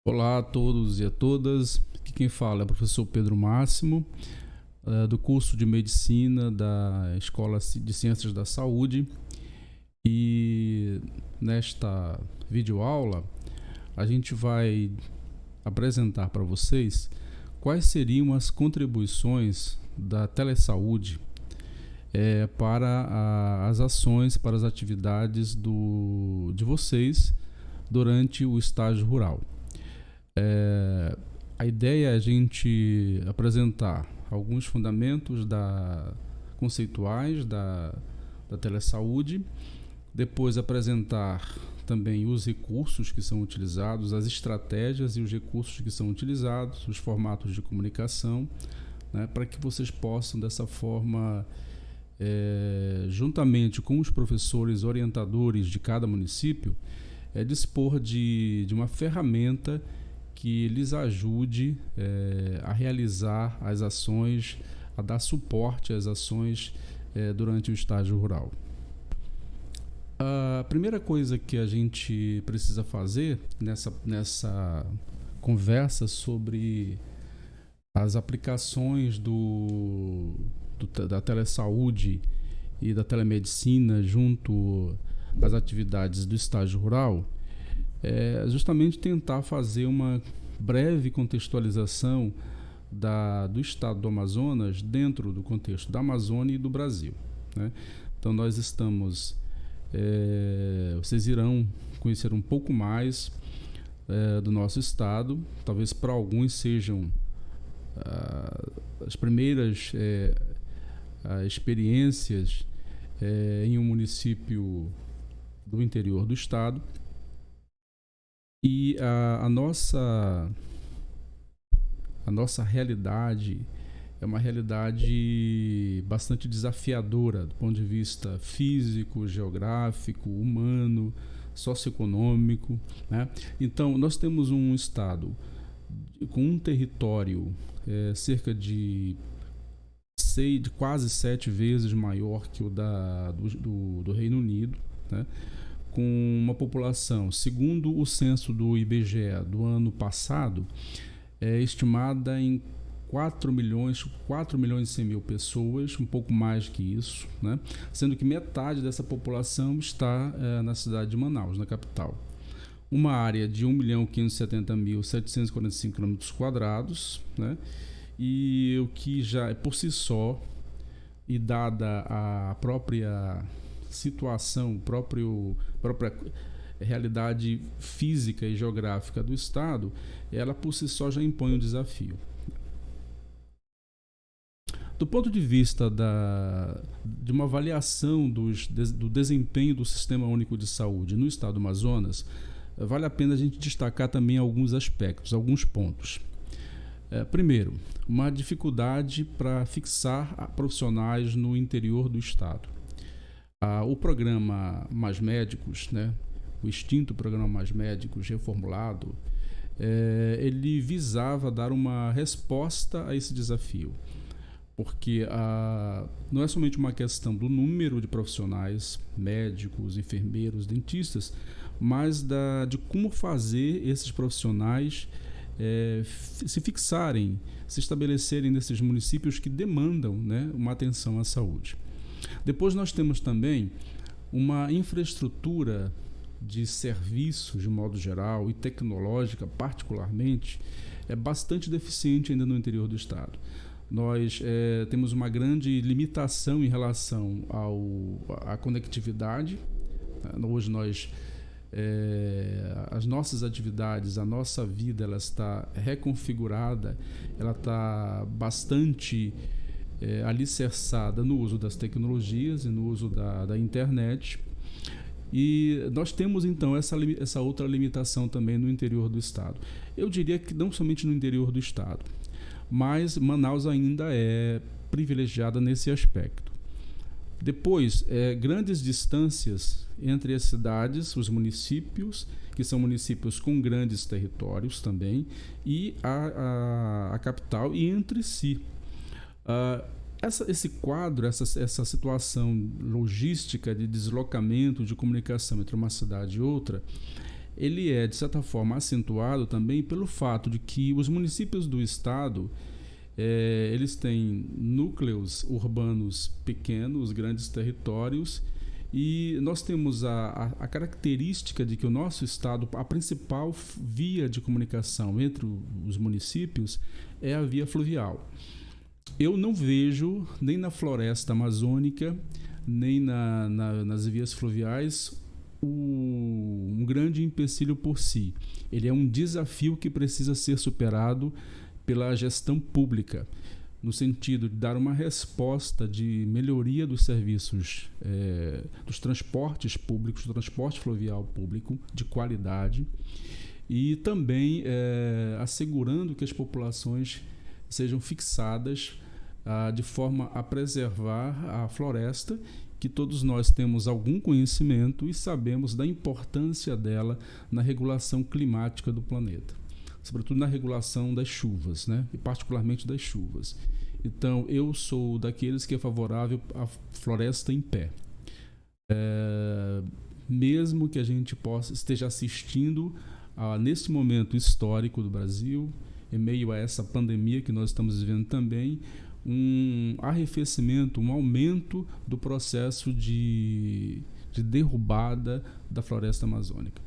Olá a todos e a todas. Aqui quem fala é o professor Pedro Máximo, do curso de Medicina da Escola de Ciências da Saúde. E nesta videoaula a gente vai apresentar para vocês quais seriam as contribuições da telesaúde para as ações, para as atividades de vocês durante o estágio rural. A ideia é a gente apresentar alguns fundamentos conceituais da telesaúde, depois apresentar também os recursos que são utilizados, as estratégias e os recursos que são utilizados, os formatos de comunicação, né, para que vocês possam, dessa forma, juntamente com os professores orientadores de cada município, dispor de uma ferramenta que lhes ajude a realizar as ações, a dar suporte às ações durante o estágio rural. A primeira coisa que a gente precisa fazer nessa conversa sobre as aplicações da telesaúde e da telemedicina junto às atividades do estágio rural é justamente tentar fazer uma breve contextualização do estado do Amazonas dentro do contexto da Amazônia e do Brasil, né? Então nós estamos, vocês irão conhecer um pouco mais do nosso estado, talvez para alguns sejam as primeiras experiências em um município do interior do estado. E a nossa realidade é uma realidade bastante desafiadora do ponto de vista físico, geográfico, humano, socioeconômico, né? Então, nós temos um estado com um território cerca de quase 7 vezes maior que o do Reino Unido, né? Com uma população, segundo o censo do IBGE do ano passado, estimada em 4 milhões e 100 mil pessoas, um pouco mais que isso, né? Sendo que metade dessa população está na cidade de Manaus, na capital. Uma área de 1.570.745 km², né? E o que já é por si e dada a própria situação, própria realidade física e geográfica do estado, ela por si só já impõe um desafio. Do ponto de vista de uma avaliação do desempenho do Sistema Único de Saúde no estado do Amazonas, vale a pena a gente destacar também alguns aspectos, alguns pontos. Primeiro, uma dificuldade para fixar profissionais no interior do estado. O programa Mais Médicos, né, o extinto programa Mais Médicos reformulado, ele visava dar uma resposta a esse desafio, porque não é somente uma questão do número de profissionais, médicos, enfermeiros, dentistas, mas de como fazer esses profissionais se fixarem, se estabelecerem nesses municípios que demandam, né, uma atenção à saúde. Depois nós temos também uma infraestrutura de serviços, de modo geral, e tecnológica particularmente, bastante deficiente ainda no interior do estado. Nós temos uma grande limitação em relação à conectividade. Hoje as nossas atividades, a nossa vida, ela está reconfigurada, ela está bastante alicerçada no uso das tecnologias e no uso da internet. E nós temos então essa outra limitação também no interior do estado. Eu diria que não somente no interior do estado, mas Manaus ainda é privilegiada nesse aspecto. Depois, grandes distâncias entre as cidades, os municípios, que são municípios com grandes territórios também, e a capital, e entre si. Esse quadro, essa situação logística de deslocamento, de comunicação entre uma cidade e outra, ele é, de certa forma, acentuado também pelo fato de que os municípios do estado eles têm núcleos urbanos pequenos, grandes territórios, e nós temos a característica de que o nosso estado, a principal via de comunicação entre os municípios é a via fluvial. Eu não vejo nem na floresta amazônica, nem nas vias fluviais um grande empecilho por si. Ele é um desafio que precisa ser superado pela gestão pública, no sentido de dar uma resposta de melhoria dos serviços dos transportes públicos, do transporte fluvial público de qualidade, e também assegurando que as populações sejam fixadas de forma a preservar a floresta, que todos nós temos algum conhecimento e sabemos da importância dela na regulação climática do planeta, sobretudo na regulação das chuvas, né? E particularmente das chuvas. Então, eu sou daqueles que é favorável à floresta em pé. Mesmo que a gente esteja assistindo nesse momento histórico do Brasil, em meio a essa pandemia que nós estamos vivendo também, um arrefecimento, um aumento do processo de derrubada da floresta amazônica.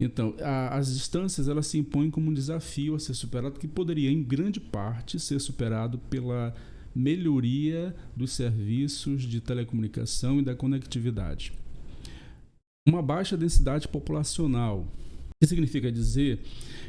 Então, as distâncias elas se impõem como um desafio a ser superado, que poderia, em grande parte, ser superado pela melhoria dos serviços de telecomunicação e da conectividade. Uma baixa densidade populacional. O que significa dizer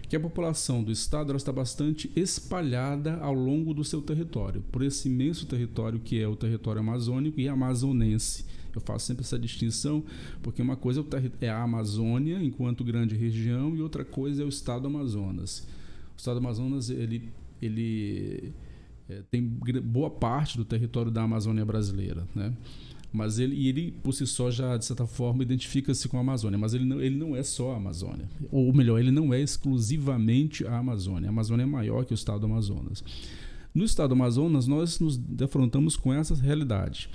que a população do estado ela está bastante espalhada ao longo do seu território, por esse imenso território que é o território amazônico e amazonense. Eu faço sempre essa distinção, porque uma coisa é a Amazônia enquanto grande região e outra coisa é o estado do Amazonas. O estado do Amazonas ele tem boa parte do território da Amazônia brasileira, né? Mas ele por si só já, de certa forma, identifica-se com a Amazônia, mas ele não é só a Amazônia. Ou melhor, ele não é exclusivamente a Amazônia. A Amazônia é maior que o estado do Amazonas. No estado do Amazonas, nós nos defrontamos com essa realidade.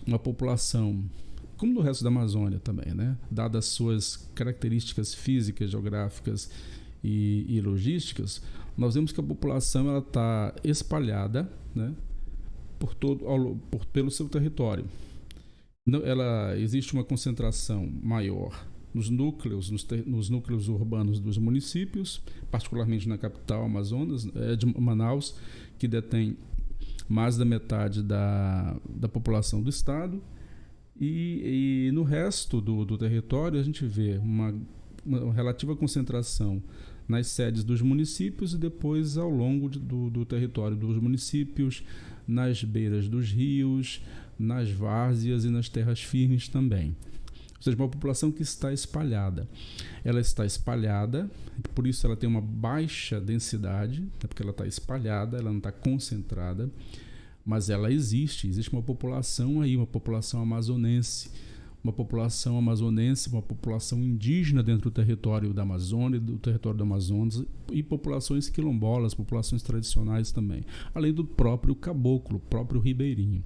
Uma população, como no resto da Amazônia também, né? Dadas as suas características físicas, geográficas e logísticas, nós vemos que a população está espalhada, né? Pelo seu território. Existe uma concentração maior nos núcleos urbanos dos municípios, particularmente na capital Amazonas, de Manaus, que detém mais da metade da população do estado, e no resto do território a gente vê uma relativa concentração nas sedes dos municípios e depois ao longo do território dos municípios, nas beiras dos rios, nas várzeas e nas terras firmes também. Ou seja, uma população que está espalhada. Ela está espalhada, por isso ela tem uma baixa densidade, porque ela está espalhada, ela não está concentrada, mas ela existe uma população aí, uma população amazonense, uma população indígena dentro do território da Amazônia, do território do Amazonas, e populações quilombolas, populações tradicionais também, além do próprio caboclo, próprio ribeirinho.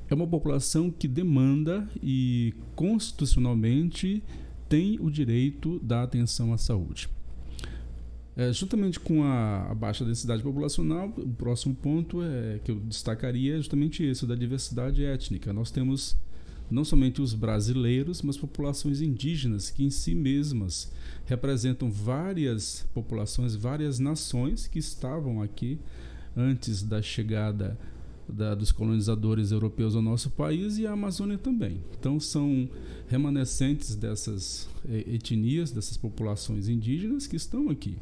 É uma população que demanda e constitucionalmente tem o direito da atenção à saúde. Juntamente com a baixa densidade populacional, o próximo ponto que eu destacaria é justamente esse, da diversidade étnica. Nós temos não somente os brasileiros, mas populações indígenas que em si mesmas representam várias populações, várias nações que estavam aqui antes da chegada dos colonizadores europeus ao nosso país, e a Amazônia também. Então são remanescentes dessas etnias, dessas populações indígenas que estão aqui.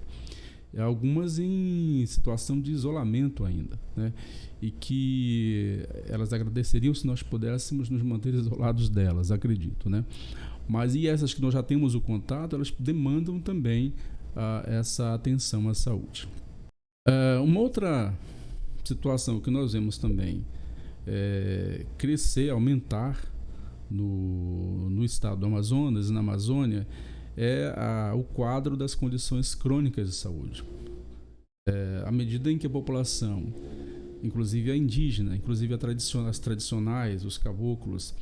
Algumas em situação de isolamento ainda, né? E que elas agradeceriam se nós pudéssemos nos manter isolados delas, acredito, né? Mas e essas que nós já temos o contato, elas demandam também essa atenção à saúde. Uma outra situação que nós vemos também crescer, aumentar no estado do Amazonas e na Amazônia é o quadro das condições crônicas de saúde. À medida em que a população inclusive a indígena, inclusive as tradicionais, os caboclos,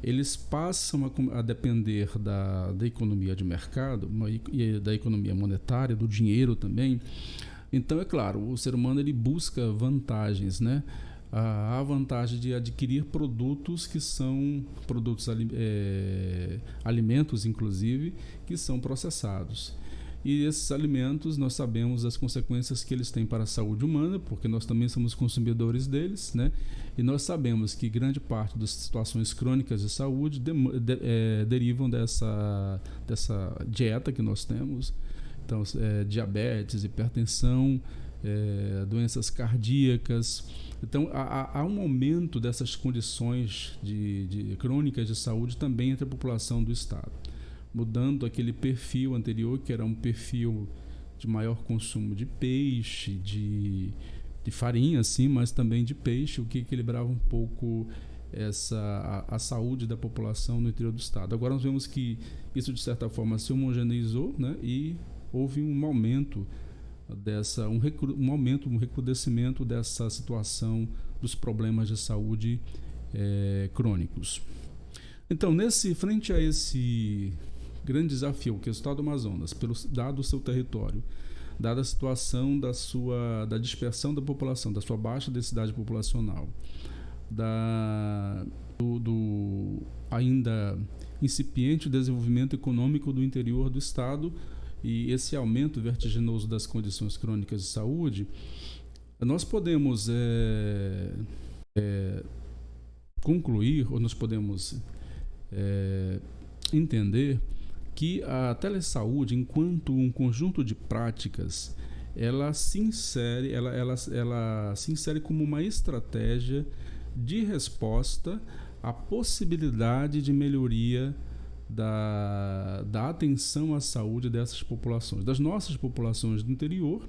eles passam a depender da economia de mercado e da economia monetária, do dinheiro também. Então, é claro, o ser humano ele busca vantagens, né? A vantagem de adquirir produtos que são alimentos, inclusive, que são processados. E esses alimentos, nós sabemos as consequências que eles têm para a saúde humana, porque nós também somos consumidores deles, né? E nós sabemos que grande parte das situações crônicas de saúde derivam dessa dieta que nós temos. Então, diabetes, hipertensão, doenças cardíacas. Então, há um aumento dessas condições crônicas de saúde também entre a população do estado, mudando aquele perfil anterior, que era um perfil de maior consumo de peixe, de farinha, sim, mas também de peixe, o que equilibrava um pouco a saúde da população no interior do estado. Agora nós vemos que isso, de certa forma, se homogeneizou, né, e houve um aumento um recrudescimento dessa situação dos problemas de saúde crônicos. Então, frente a esse grande desafio que é o estado do Amazonas, dado o seu território, dada a situação da dispersão da população, da sua baixa densidade populacional, do ainda incipiente desenvolvimento econômico do interior do estado e esse aumento vertiginoso das condições crônicas de saúde, nós podemos concluir, ou nós podemos entender que a telesaúde, enquanto um conjunto de práticas, ela se insere como uma estratégia de resposta à possibilidade de melhoria da atenção à saúde dessas populações, das nossas populações do interior,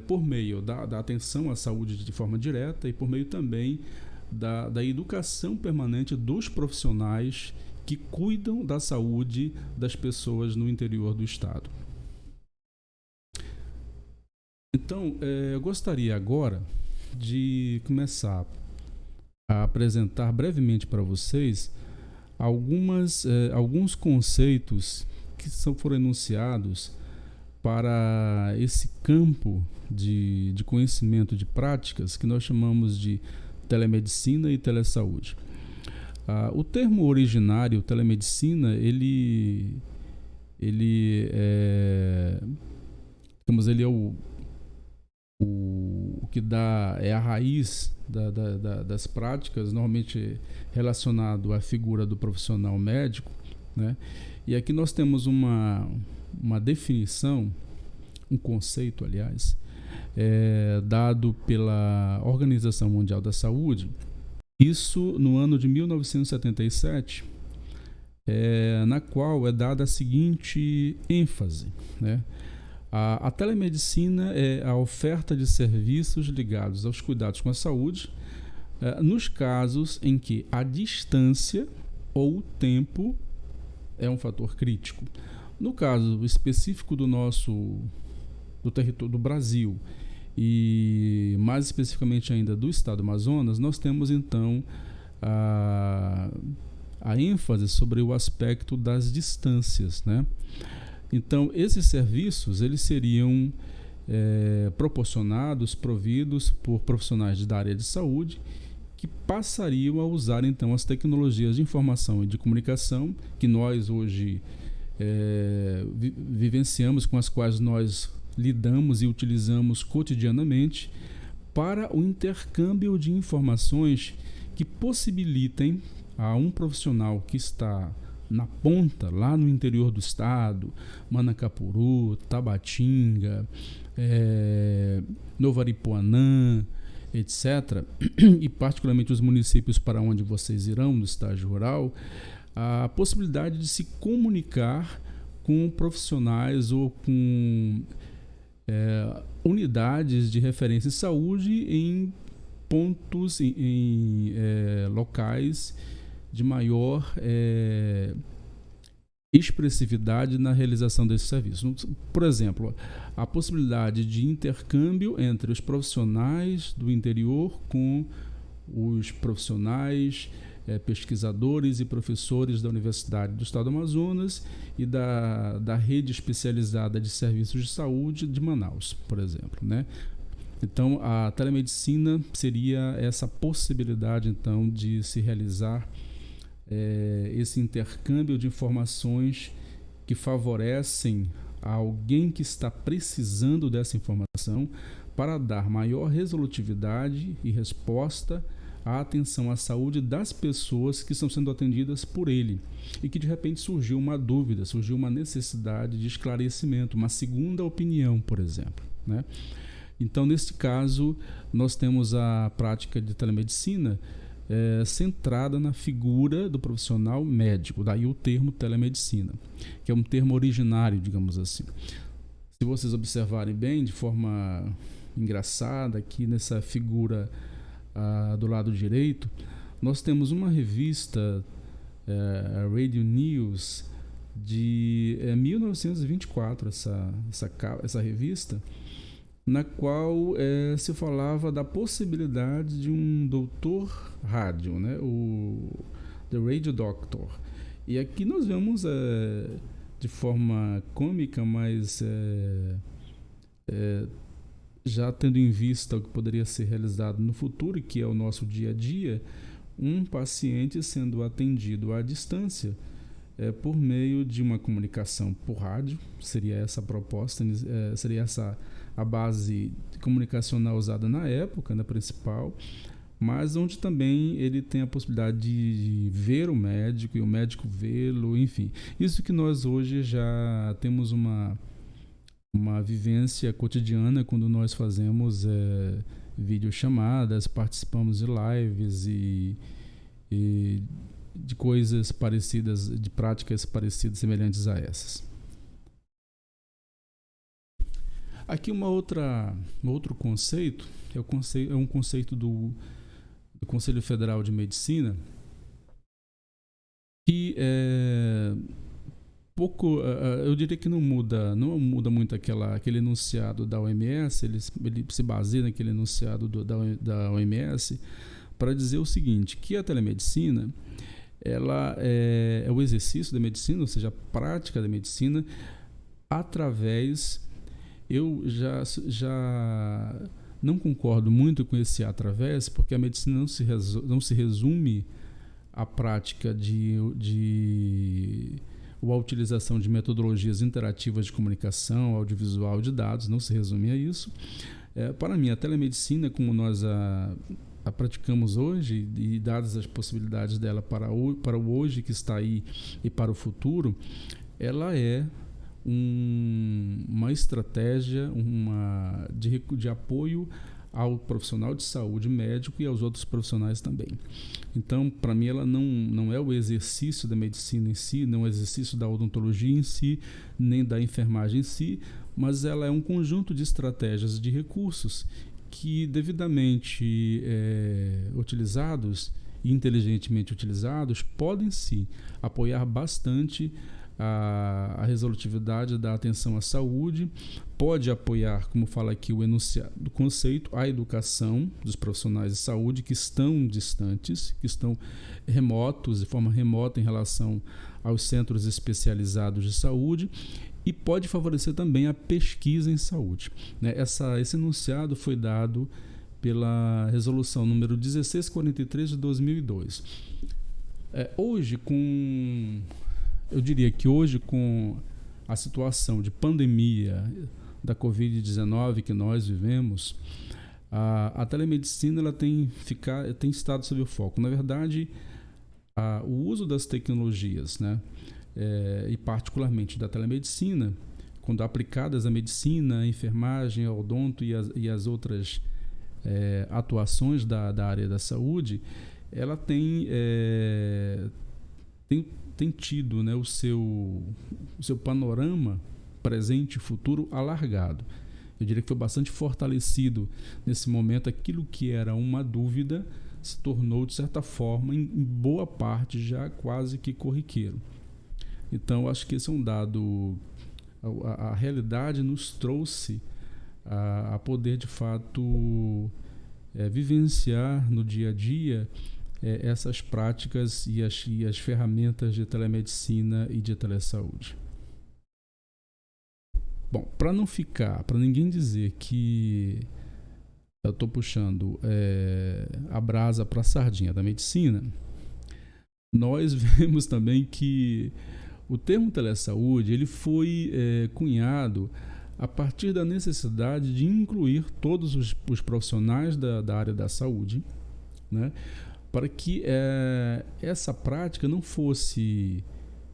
por meio da atenção à saúde de forma direta e por meio também da educação permanente dos profissionais que cuidam da saúde das pessoas no interior do estado. Então, eu gostaria agora de começar a apresentar brevemente para vocês alguns conceitos que foram enunciados para esse campo de conhecimento de práticas que nós chamamos de telemedicina e telesaúde. O termo originário, telemedicina, ele é o que é a raiz das práticas, normalmente relacionado à figura do profissional médico, né? E aqui nós temos uma definição, um conceito, aliás, dado pela Organização Mundial da Saúde, isso no ano de 1977, na qual é dada a seguinte ênfase, né? A telemedicina é a oferta de serviços ligados aos cuidados com a saúde, nos casos em que a distância ou o tempo é um fator crítico. No caso específico do território do Brasil e mais especificamente ainda do estado do Amazonas, nós temos então a ênfase sobre o aspecto das distâncias, né? Então, esses serviços eles seriam providos por profissionais da área de saúde que passariam a usar então as tecnologias de informação e de comunicação que nós hoje vivenciamos, com as quais nós lidamos e utilizamos cotidianamente, para o intercâmbio de informações que possibilitem a um profissional que está na ponta, lá no interior do estado, Manacapuru, Tabatinga, Novo Aripuanã, etc., e particularmente os municípios para onde vocês irão no estágio rural, a possibilidade de se comunicar com profissionais ou com unidades de referência em saúde em pontos, em locais de maior expressividade na realização desse serviço. Por exemplo, a possibilidade de intercâmbio entre os profissionais do interior com os profissionais, pesquisadores e professores da Universidade do Estado do Amazonas e da rede especializada de serviços de saúde de Manaus, por exemplo, né? Então, a telemedicina seria essa possibilidade, então, de se realizar esse intercâmbio de informações que favorecem a alguém que está precisando dessa informação para dar maior resolutividade e resposta à atenção à saúde das pessoas que estão sendo atendidas por ele e que de repente surgiu uma dúvida, surgiu uma necessidade de esclarecimento, uma segunda opinião, por exemplo, né? Então, nesse caso, nós temos a prática de telemedicina centrada na figura do profissional médico, daí o termo telemedicina, que é um termo originário, digamos assim. Se vocês observarem bem, de forma engraçada, aqui nessa figura do lado direito, nós temos uma revista, a Radio News, de 1924, essa revista, na qual se falava da possibilidade de um doutor rádio, né? O The Radio Doctor. E aqui nós vemos de forma cômica, mas já tendo em vista o que poderia ser realizado no futuro, e que é o nosso dia a dia, um paciente sendo atendido à distância por meio de uma comunicação por rádio. Seria essa a proposta, seria essa a base comunicacional usada na época, na principal, mas onde também ele tem a possibilidade de ver o médico e o médico vê-lo, enfim. Isso que nós hoje já temos uma vivência cotidiana quando nós fazemos videochamadas, participamos de lives e de coisas parecidas, de práticas parecidas, semelhantes a essas. Aqui um outro conceito, é um conceito do Conselho Federal de Medicina, que eu diria que não muda muito aquele enunciado da OMS. Ele se baseia naquele enunciado da OMS para dizer o seguinte, que a telemedicina ela é o exercício da medicina, ou seja, a prática da medicina através... Eu já não concordo muito com esse através, porque a medicina não se resume à prática ou à utilização de metodologias interativas de comunicação, audiovisual, de dados, não se resume a isso. Para mim, a telemedicina, como nós a praticamos hoje, e dadas as possibilidades dela para o hoje que está aí e para o futuro, ela é uma estratégia de apoio ao profissional de saúde médico e aos outros profissionais também. Então, para mim, ela não é o exercício da medicina em si, não é o exercício da odontologia em si, nem da enfermagem em si, mas ela é um conjunto de estratégias, de recursos que, devidamente utilizados e inteligentemente utilizados, podem sim apoiar bastante a resolutividade da atenção à saúde, pode apoiar, como fala aqui o enunciado do conceito, a educação dos profissionais de saúde que estão distantes, que estão remotos, de forma remota em relação aos centros especializados de saúde, e pode favorecer também a pesquisa em saúde, né? Esse enunciado foi dado pela resolução número 1643 de 2002. Eu diria que hoje, com a situação de pandemia da Covid-19 que nós vivemos, a telemedicina ela tem estado sob o foco. Na verdade, o uso das tecnologias, né, e particularmente da telemedicina, quando aplicadas à medicina, à enfermagem, ao odonto e as outras atuações da área da saúde, ela tem tido, né, o seu panorama presente e futuro alargado. Eu diria que foi bastante fortalecido nesse momento. Aquilo que era uma dúvida se tornou, de certa forma, em boa parte, já quase que corriqueiro. Então, acho que esse é um dado. A realidade nos trouxe a poder, de fato, vivenciar no dia a dia essas práticas e as ferramentas de telemedicina e de telesaúde. Bom, para ninguém dizer que eu estou puxando a brasa para a sardinha da medicina, nós vemos também que o termo telesaúde ele foi cunhado a partir da necessidade de incluir todos os profissionais da área da saúde, né, para que essa prática não fosse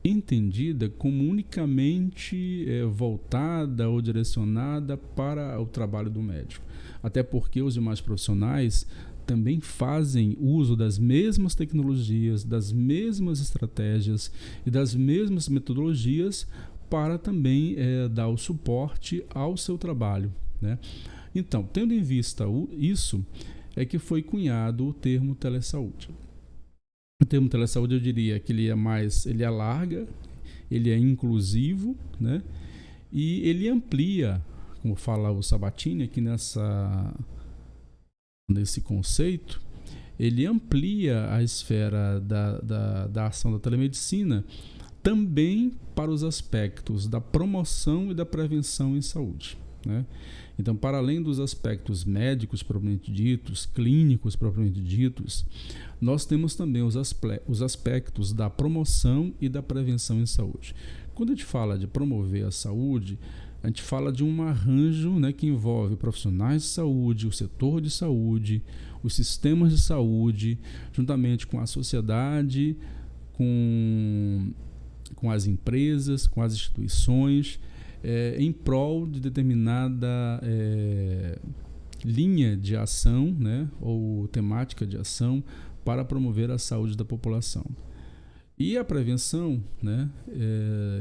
entendida como unicamente voltada ou direcionada para o trabalho do médico. Até porque os demais profissionais também fazem uso das mesmas tecnologias, das mesmas estratégias e das mesmas metodologias para também dar o suporte ao seu trabalho, né? Então, tendo em vista isso, é que foi cunhado o termo telesaúde. O termo telesaúde, eu diria que ele alarga, ele é inclusivo, né? E ele amplia, como fala o Sabatini aqui nesse conceito, ele amplia a esfera da ação da telemedicina também para os aspectos da promoção e da prevenção em saúde, né? Então, para além dos aspectos médicos propriamente ditos, clínicos propriamente ditos, nós temos também os aspectos da promoção e da prevenção em saúde. Quando a gente fala de promover a saúde, a gente fala de um arranjo, né, que envolve profissionais de saúde, o setor de saúde, os sistemas de saúde, juntamente com a sociedade, com as empresas, com as instituições, em prol de determinada linha de ação, né, ou temática de ação para promover a saúde da população. E a prevenção, né,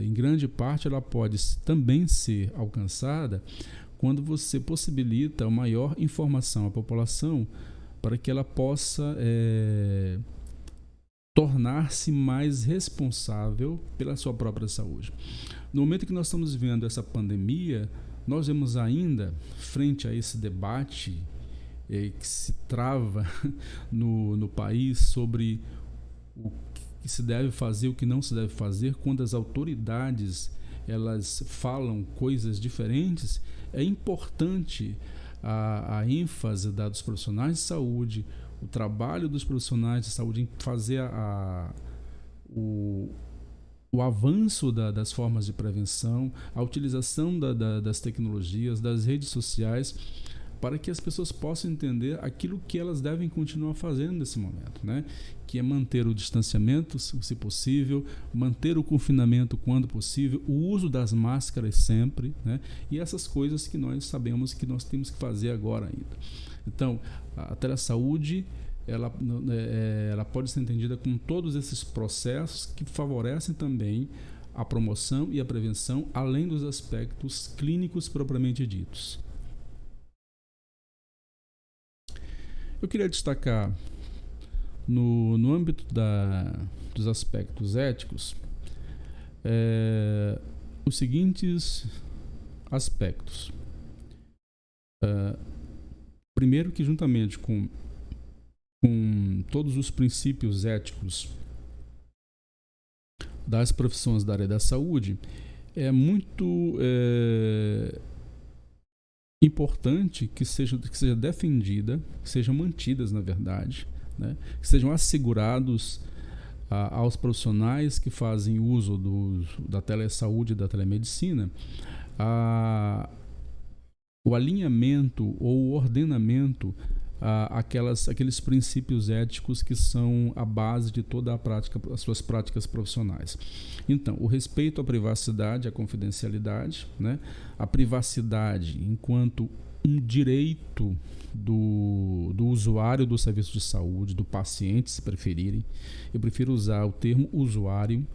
em grande parte, ela pode também ser alcançada quando você possibilita uma maior informação à população para que ela possa tornar-se mais responsável pela sua própria saúde. No momento que nós estamos vivendo essa pandemia, nós vemos ainda, frente a esse debate que se trava no país sobre o que se deve fazer, o que não se deve fazer, quando as autoridades elas falam coisas diferentes, é importante a ênfase dada aos profissionais de saúde, o trabalho dos profissionais de saúde em fazer o avanço das formas de prevenção, a utilização das tecnologias, das redes sociais, para que as pessoas possam entender aquilo que elas devem continuar fazendo nesse momento, né? Que é manter o distanciamento, se possível, manter o confinamento quando possível, o uso das máscaras sempre, né? E essas coisas que nós sabemos que nós temos que fazer agora ainda. Então, a telesaúde ela pode ser entendida com todos esses processos que favorecem também a promoção e a prevenção, além dos aspectos clínicos propriamente ditos. Eu queria destacar no âmbito dos aspectos éticos os seguintes aspectos. Primeiro, que juntamente com todos os princípios éticos das profissões da área da saúde, é muito importante que seja defendida, que sejam mantidas, na verdade, né? Que sejam assegurados aos profissionais que fazem uso da telesaúde e da telemedicina o alinhamento ou o ordenamento aqueles princípios éticos que são a base de toda a prática, as suas práticas profissionais. Então, o respeito à privacidade, à confidencialidade, né? A privacidade enquanto um direito do usuário do serviço de saúde, do paciente, se preferirem. Eu prefiro usar o termo usuário,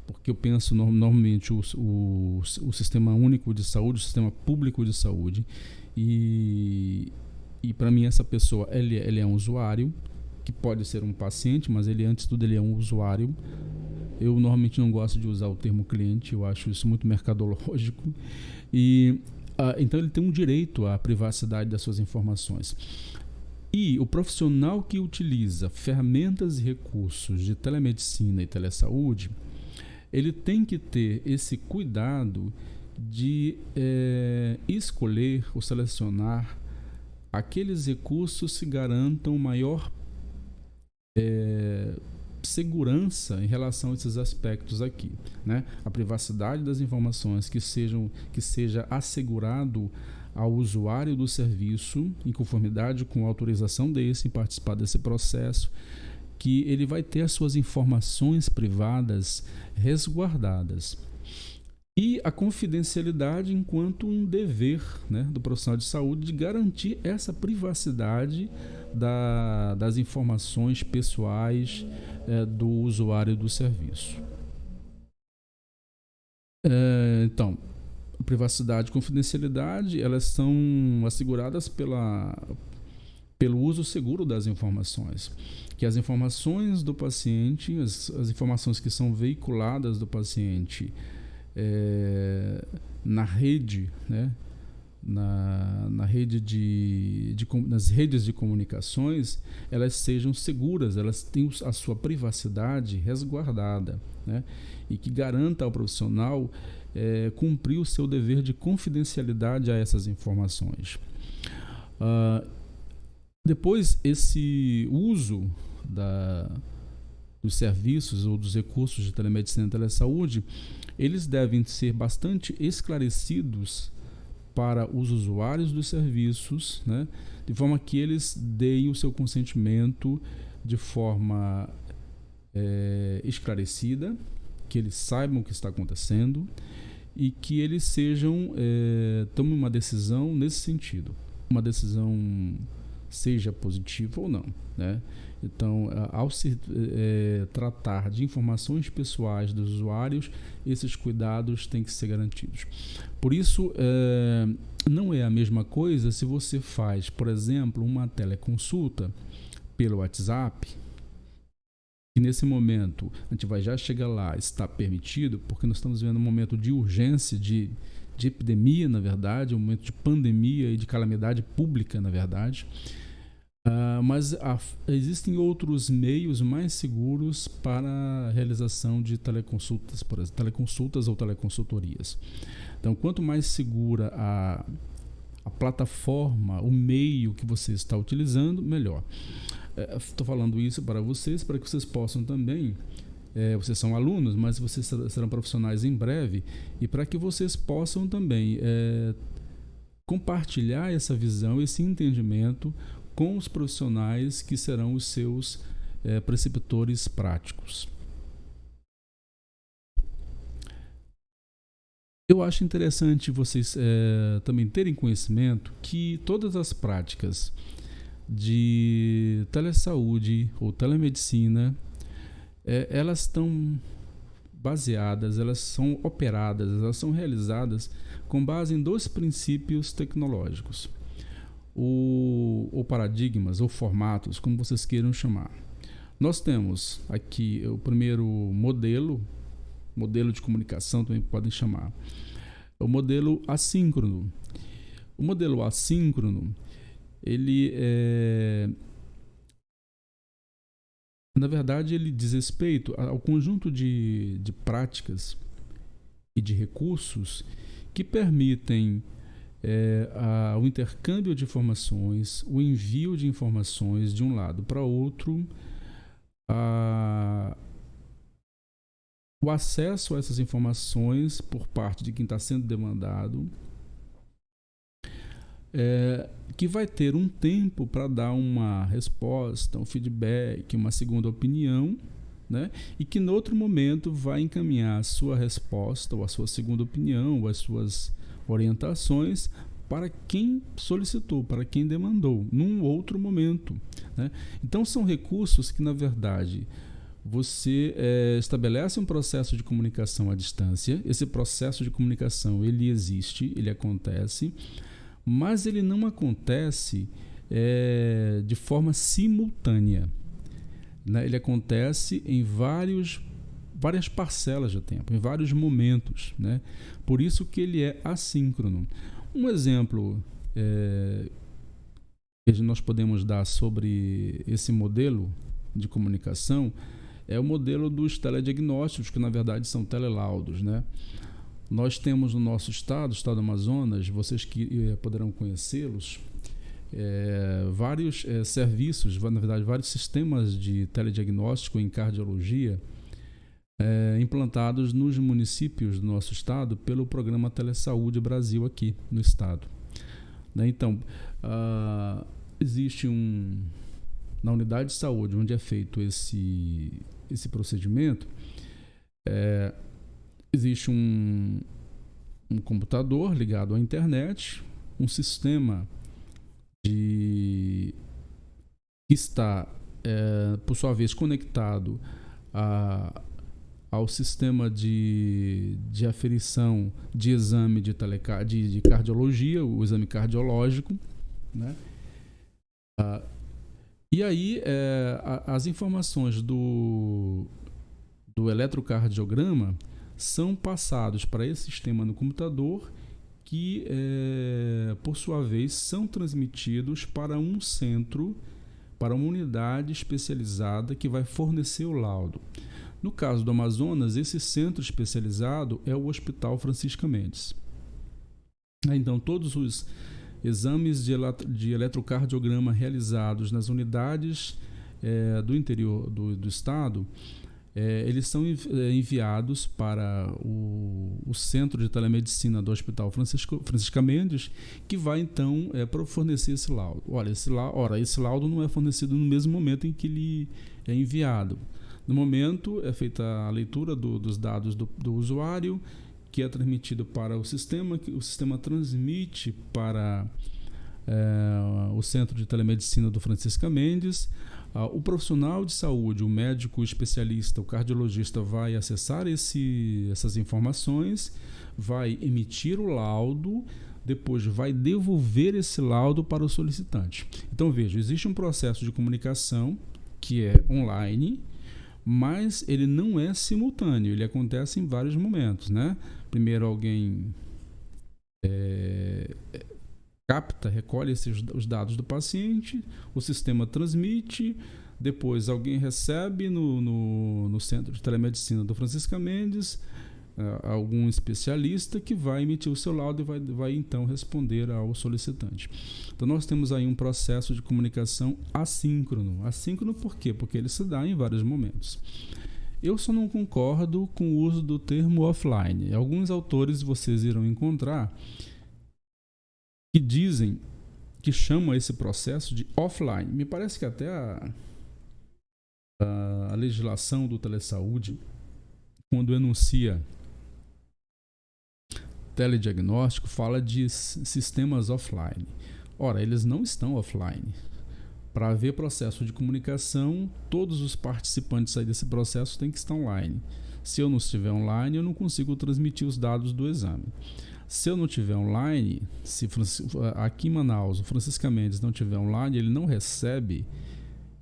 porque eu penso normalmente o sistema único de saúde, o sistema público de saúde, e para mim essa pessoa ele é um usuário, que pode ser um paciente, mas ele antes de tudo ele é um usuário, Eu normalmente não gosto de usar o termo cliente, eu acho isso muito mercadológico. E então ele tem um direito à privacidade das suas informações. E o profissional que utiliza ferramentas e recursos de telemedicina e telesaúde, ele tem que ter esse cuidado de escolher ou selecionar aqueles recursos que garantam maior segurança em relação a esses aspectos aqui, né? A privacidade das informações, que seja assegurado ao usuário do serviço, em conformidade com a autorização desse, em participar desse processo, que ele vai ter as suas informações privadas resguardadas. E a confidencialidade enquanto um dever, né, do profissional de saúde de garantir essa privacidade das informações pessoais do usuário do serviço. Então, privacidade e confidencialidade, elas são asseguradas pelo uso seguro das informações. Que as informações do paciente, as informações que são veiculadas do paciente na rede, né? Na rede nas redes de comunicações, elas sejam seguras, elas tenham a sua privacidade resguardada, né? E que garanta ao profissional cumprir o seu dever de confidencialidade a essas informações. Depois, esse uso dos serviços ou dos recursos de telemedicina e telesaúde, eles devem ser bastante esclarecidos para os usuários dos serviços, né? De forma que eles deem o seu consentimento de forma esclarecida, que eles saibam o que está acontecendo e que eles tomem uma decisão nesse sentido, uma decisão seja positiva ou não, né? Então, ao se tratar de informações pessoais dos usuários, esses cuidados têm que ser garantidos. Por isso, não é a mesma coisa se você faz, por exemplo, uma teleconsulta pelo WhatsApp, e nesse momento, a gente vai já chegar lá, está permitido, porque nós estamos vivendo um momento de urgência, de epidemia, na verdade, um momento de pandemia e de calamidade pública, na verdade. Mas existem outros meios mais seguros para a realização de teleconsultas, por exemplo, teleconsultas ou teleconsultorias. Então, quanto mais segura a plataforma, o meio que você está utilizando, melhor. Estou falando isso para vocês, para que vocês possam também, vocês são alunos, mas vocês serão profissionais em breve, e para que vocês possam também compartilhar essa visão, esse entendimento com os profissionais que serão os seus preceptores práticos. Eu acho interessante vocês também terem conhecimento que todas as práticas de telesaúde ou telemedicina, elas estão baseadas, elas são operadas, elas são realizadas com base em 2 princípios tecnológicos. Ou paradigmas, ou formatos, como vocês queiram chamar. Nós temos aqui o primeiro modelo de comunicação, também podem chamar, o modelo assíncrono. O modelo assíncrono, ele na verdade, ele diz respeito ao conjunto de práticas e de recursos que permitem o intercâmbio de informações, o envio de informações de um lado para outro, o acesso a essas informações por parte de quem está sendo demandado, que vai ter um tempo para dar uma resposta, um feedback, uma segunda opinião, né? E que no outro momento vai encaminhar a sua resposta, ou a sua segunda opinião, ou as suas orientações para quem solicitou, para quem demandou, num outro momento, né? Então são recursos que, na verdade, você estabelece um processo de comunicação à distância. Esse processo de comunicação, ele existe, ele acontece, mas ele não acontece de forma simultânea, né? Ele acontece em vários várias parcelas de tempo, em vários momentos, né? Por isso que ele é assíncrono. Um exemplo que nós podemos dar sobre esse modelo de comunicação é o modelo dos telediagnósticos, que na verdade são telelaudos, né? Nós temos no nosso estado, o estado do Amazonas, vocês que poderão conhecê-los, vários serviços, na verdade vários sistemas de telediagnóstico em cardiologia implantados nos municípios do nosso estado pelo programa Telesaúde Brasil aqui no estado, né? Então, existe na unidade de saúde onde é feito esse procedimento, existe um computador ligado à internet, um sistema que está, por sua vez, conectado ao sistema de aferição de exame de cardiologia, o exame cardiológico, né? E aí as informações do eletrocardiograma são passados para esse sistema no computador, que por sua vez são transmitidos para um centro, para uma unidade especializada que vai fornecer o laudo. No caso do Amazonas, esse centro especializado é o Hospital Francisca Mendes. Então, todos os exames de eletrocardiograma realizados nas unidades do interior do estado, eles são enviados para o Centro de Telemedicina do Hospital Francisca Mendes, que vai então fornecer esse laudo. Esse laudo não é fornecido no mesmo momento em que ele é enviado. No momento é feita a leitura dos dados do usuário, que é transmitido para o sistema, que o sistema transmite para o Centro de Telemedicina do Francisca Mendes. O profissional de saúde, o médico especialista, o cardiologista, vai acessar essas informações, vai emitir o laudo, depois vai devolver esse laudo para o solicitante. Então, veja, existe um processo de comunicação que é online, mas ele não é simultâneo, ele acontece em vários momentos, né? Primeiro alguém recolhe os dados do paciente, o sistema transmite, depois alguém recebe no Centro de Telemedicina do Francisca Mendes algum especialista que vai emitir o seu laudo e vai então responder ao solicitante. Então nós temos aí um processo de comunicação assíncrono. Assíncrono por quê? Porque ele se dá em vários momentos. Eu só não concordo com o uso do termo offline. Alguns autores vocês irão encontrar que dizem, que chamam esse processo de offline. Me parece que até a legislação do Telesaúde, quando enuncia telediagnóstico, fala de sistemas offline. Ora, eles não estão offline. Para haver processo de comunicação, todos os participantes aí desse processo têm que estar online. Se eu não estiver online, eu não consigo transmitir os dados do exame. Se eu não estiver online, se aqui em Manaus o Francisca Mendes não estiver online, ele não recebe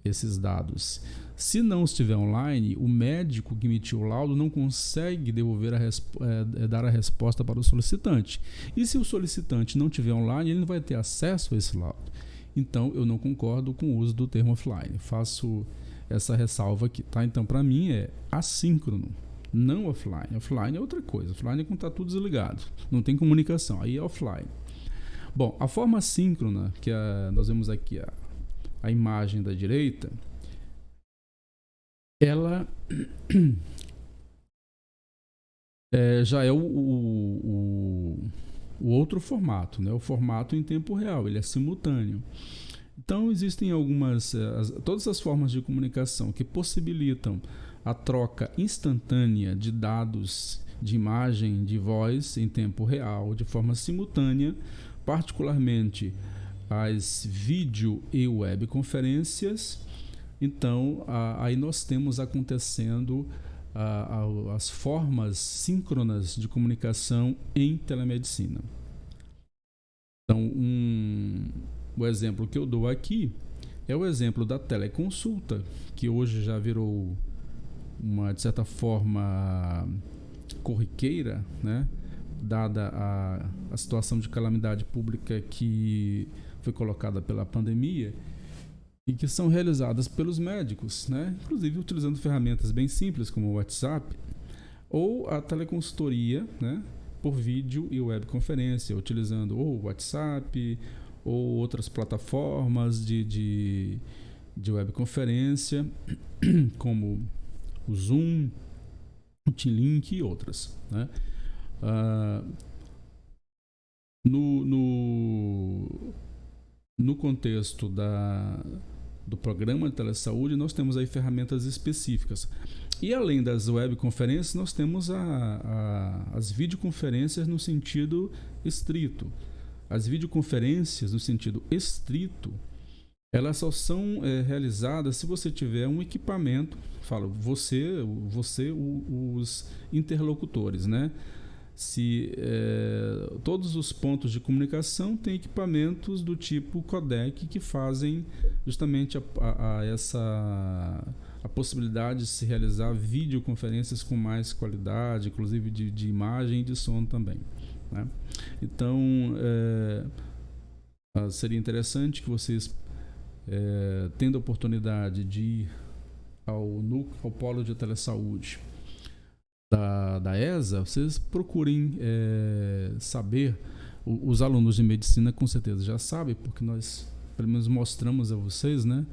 esses dados. Se não estiver online, o médico que emitiu o laudo não consegue dar a resposta para o solicitante. E se o solicitante não estiver online, ele não vai ter acesso a esse laudo. Então, eu não concordo com o uso do termo offline. Faço essa ressalva aqui, tá? Então, para mim, é assíncrono, não offline. Offline é outra coisa. Offline é quando está tudo desligado. Não tem comunicação. Aí é offline. Bom, a forma assíncrona, que nós vemos aqui a imagem da direita, ela já é o outro formato, né? O formato em tempo real, ele é simultâneo. Então, existem todas as formas de comunicação que possibilitam a troca instantânea de dados, de imagem, de voz em tempo real, de forma simultânea, particularmente as vídeo e webconferências. Então, aí nós temos acontecendo as formas síncronas de comunicação em telemedicina. Então, o exemplo que eu dou aqui é o exemplo da teleconsulta, que hoje já virou de certa forma, corriqueira, né? Dada a situação de calamidade pública que foi colocada pela pandemia, e que são realizadas pelos médicos, né? Inclusive utilizando ferramentas bem simples como o WhatsApp, ou a teleconsultoria, né? Por vídeo e webconferência, utilizando ou o WhatsApp ou outras plataformas de webconferência, como o Zoom, o T-Link e outras, né? No contexto do programa de telesaúde, nós temos aí ferramentas específicas. E além das webconferências, nós temos as videoconferências no sentido estrito. As videoconferências no sentido estrito, elas só são realizadas se você tiver um equipamento, os interlocutores, né? Se todos os pontos de comunicação têm equipamentos do tipo codec que fazem justamente a possibilidade de se realizar videoconferências com mais qualidade, inclusive de imagem e de som também, né? Então, seria interessante que vocês, tendo a oportunidade de ir ao polo de telesaúde da ESA, vocês procurem saber. Os alunos de medicina com certeza já sabem, porque nós pelo menos mostramos a vocês, né,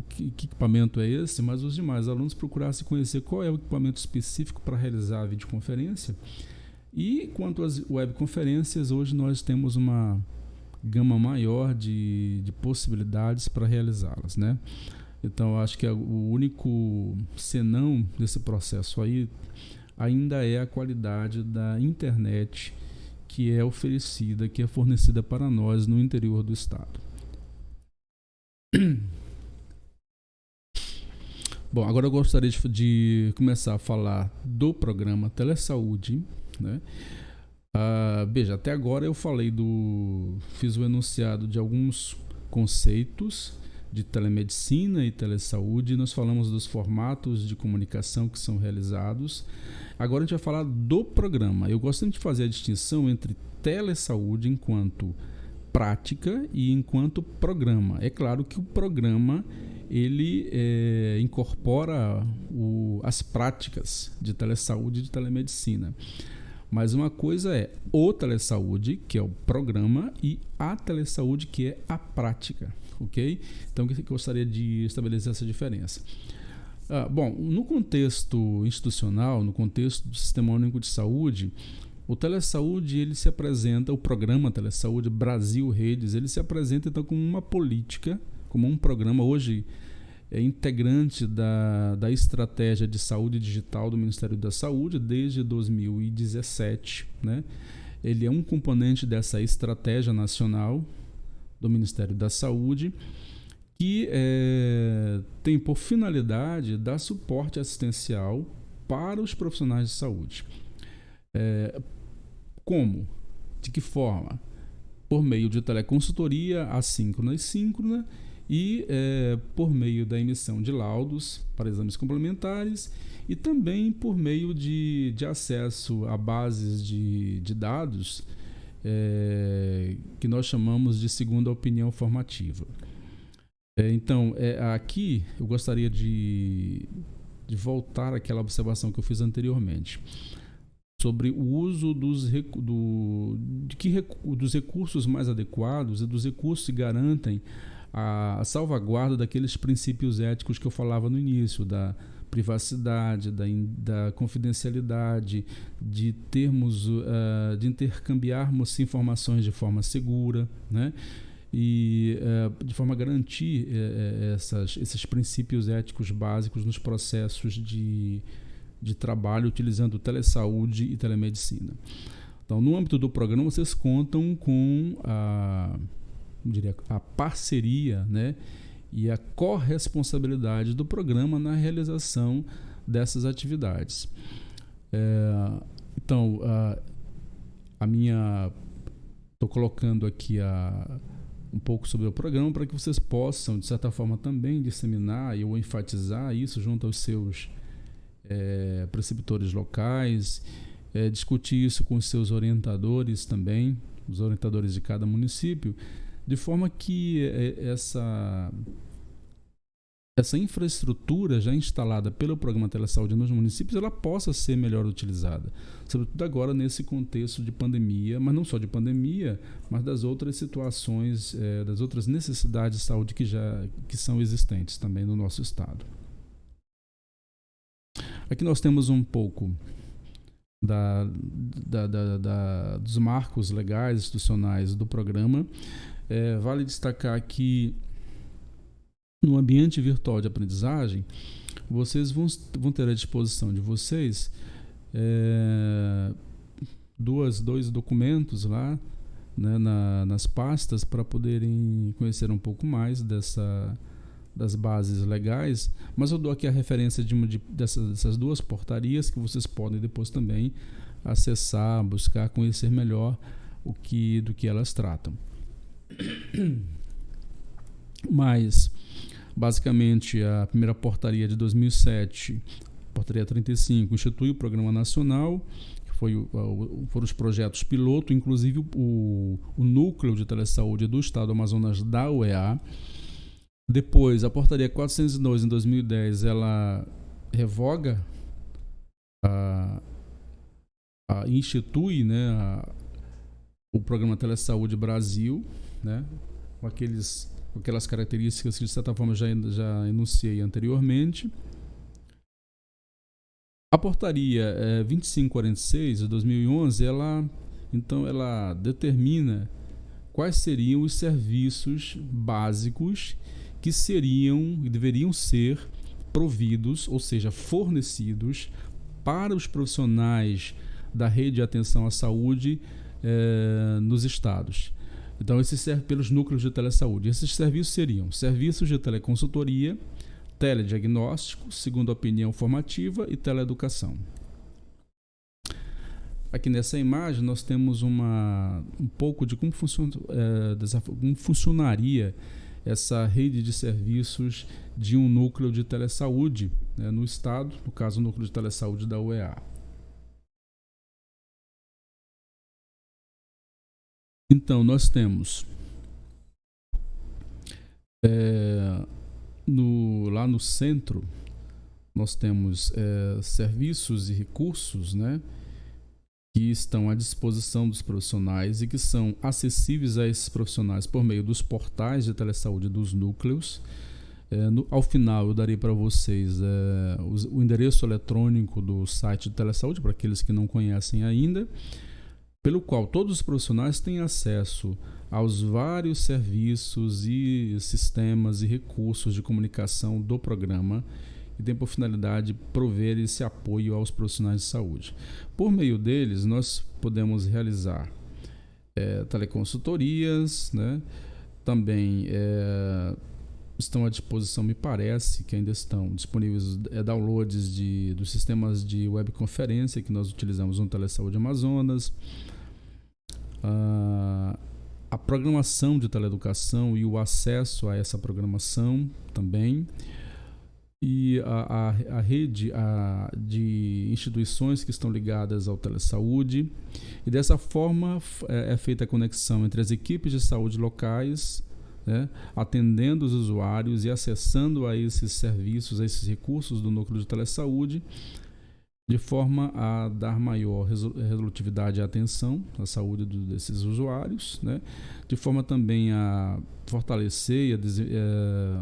que equipamento é esse, mas os demais alunos procurassem conhecer qual é o equipamento específico para realizar a videoconferência. E quanto às webconferências, hoje nós temos uma gama maior de possibilidades para realizá-las, né? Então, eu acho que o único senão desse processo aí ainda é a qualidade da internet que é oferecida, que é fornecida para nós no interior do estado. Bom, agora eu gostaria de começar a falar do programa Telesaúde, né? Veja, até agora eu fiz o enunciado de alguns conceitos de telemedicina e telesaúde. Nós falamos dos formatos de comunicação que são realizados. Agora a gente vai falar do programa. Eu gosto de fazer a distinção entre telesaúde enquanto prática e enquanto programa. É claro que o programa ele incorpora as práticas de telesaúde e de telemedicina. Mas uma coisa é o telesaúde, que é o programa, e a telesaúde, que é a prática. Ok? Então, eu gostaria de estabelecer essa diferença. Bom, no contexto institucional, no contexto do Sistema Único de Saúde, o telesaúde, ele se apresenta, o programa Telesaúde Brasil Redes, ele se apresenta então como uma política, como um programa hoje integrante da estratégia de saúde digital do Ministério da Saúde desde 2017, né? Ele é um componente dessa estratégia nacional do Ministério da Saúde, que tem por finalidade dar suporte assistencial para os profissionais de saúde. Como? De que forma? Por meio de teleconsultoria assíncrona e síncrona e por meio da emissão de laudos para exames complementares e também por meio de acesso a bases de dados que nós chamamos de segunda opinião formativa. Então, aqui eu gostaria de voltar àquela observação que eu fiz anteriormente sobre o uso dos recursos mais adequados e dos recursos que garantem a salvaguarda daqueles princípios éticos que eu falava no início, da privacidade, da confidencialidade, de intercambiarmos informações de forma segura, né? E de forma a garantir esses princípios éticos básicos nos processos de trabalho utilizando telesaúde e telemedicina. Então, no âmbito do programa, vocês contam com a parceria, né, e a corresponsabilidade do programa na realização dessas atividades. Então, estou colocando aqui um pouco sobre o programa para que vocês possam, de certa forma, também disseminar ou enfatizar isso junto aos seus preceptores locais, discutir isso com os seus orientadores também, os orientadores de cada município, de forma que essa infraestrutura já instalada pelo programa Telesaúde nos municípios, ela possa ser melhor utilizada, sobretudo agora nesse contexto de pandemia, mas não só de pandemia, mas das outras situações, das outras necessidades de saúde que são existentes também no nosso estado. Aqui nós temos um pouco dos marcos legais institucionais do programa. Vale destacar que no ambiente virtual de aprendizagem, vocês vão ter à disposição de vocês dois documentos lá, né, nas pastas, para poderem conhecer um pouco mais das bases legais, mas eu dou aqui a referência dessas duas portarias que vocês podem depois também acessar, buscar conhecer melhor do que elas tratam. Mas, basicamente, a primeira portaria de 2007, portaria 35, institui o Programa Nacional, que foram os projetos piloto, inclusive o núcleo de telesaúde do Estado do Amazonas da UEA. Depois, a portaria 402, em 2010, ela revoga, institui, né, o Programa Telesaúde Brasil, né, com aquelas características que, de certa forma, já enunciei anteriormente. A portaria 2546, de 2011, ela determina quais seriam os serviços básicos que deveriam ser providos, ou seja, fornecidos para os profissionais da rede de atenção à saúde nos estados. Então, esse serve pelos núcleos de telesaúde. Esses serviços seriam serviços de teleconsultoria, telediagnóstico, segunda opinião formativa e teleeducação. Aqui nessa imagem nós temos um pouco de como funcionaria essa rede de serviços de um núcleo de telesaúde, né, no estado, no caso o núcleo de telesaúde da UEA. Então, nós temos lá no centro, nós temos serviços e recursos, né, que estão à disposição dos profissionais e que são acessíveis a esses profissionais por meio dos portais de telesaúde dos núcleos. Ao final, eu darei para vocês o endereço eletrônico do site de telesaúde, para aqueles que não conhecem ainda, pelo qual todos os profissionais têm acesso aos vários serviços e sistemas e recursos de comunicação do programa, e tem por finalidade prover esse apoio aos profissionais de saúde. Por meio deles, nós podemos realizar teleconsultorias, né? Também estão à disposição, me parece que ainda estão disponíveis downloads dos sistemas de webconferência que nós utilizamos no Telesaúde Amazonas, a programação de teleeducação e o acesso a essa programação também, e a rede de instituições que estão ligadas ao telesaúde, e dessa forma é feita a conexão entre as equipes de saúde locais, né, atendendo os usuários e acessando a esses serviços, a esses recursos do núcleo de telesaúde, de forma a dar maior resolutividade e atenção à saúde desses usuários, né, de forma também a fortalecer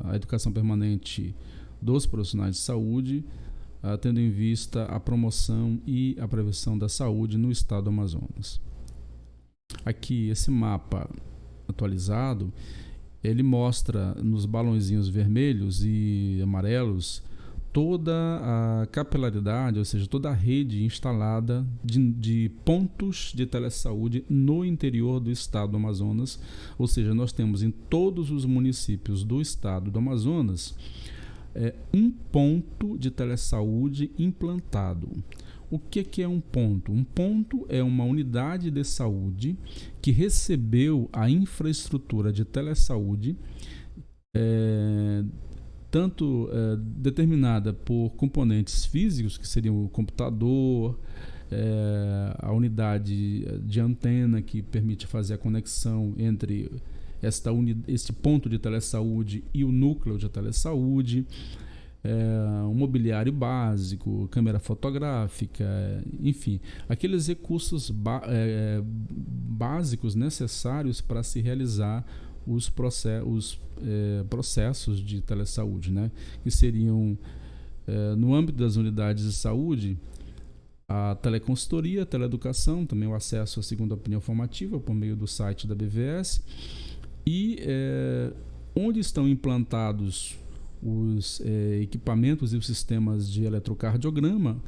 a educação permanente dos profissionais de saúde, tendo em vista a promoção e a prevenção da saúde no estado do Amazonas. Aqui, esse mapa atualizado, ele mostra nos balãozinhos vermelhos e amarelos toda a capilaridade, ou seja, toda a rede instalada de pontos de telesaúde no interior do estado do Amazonas. Ou seja, nós temos em todos os municípios do estado do Amazonas um ponto de telesaúde implantado. o que é um ponto? Um ponto é uma unidade de saúde que recebeu a infraestrutura de telesaúde, tanto determinada por componentes físicos, que seriam o computador, a unidade de antena que permite fazer a conexão entre este ponto de telesaúde e o núcleo de telesaúde, um mobiliário básico, câmera fotográfica, enfim, aqueles recursos básicos necessários para se realizar os processos de telesaúde, né? Que seriam, no âmbito das unidades de saúde, a teleconsultoria, a teleeducação, também o acesso à segunda opinião formativa por meio do site da BVS, e onde estão implantados os equipamentos e os sistemas de eletrocardiograma,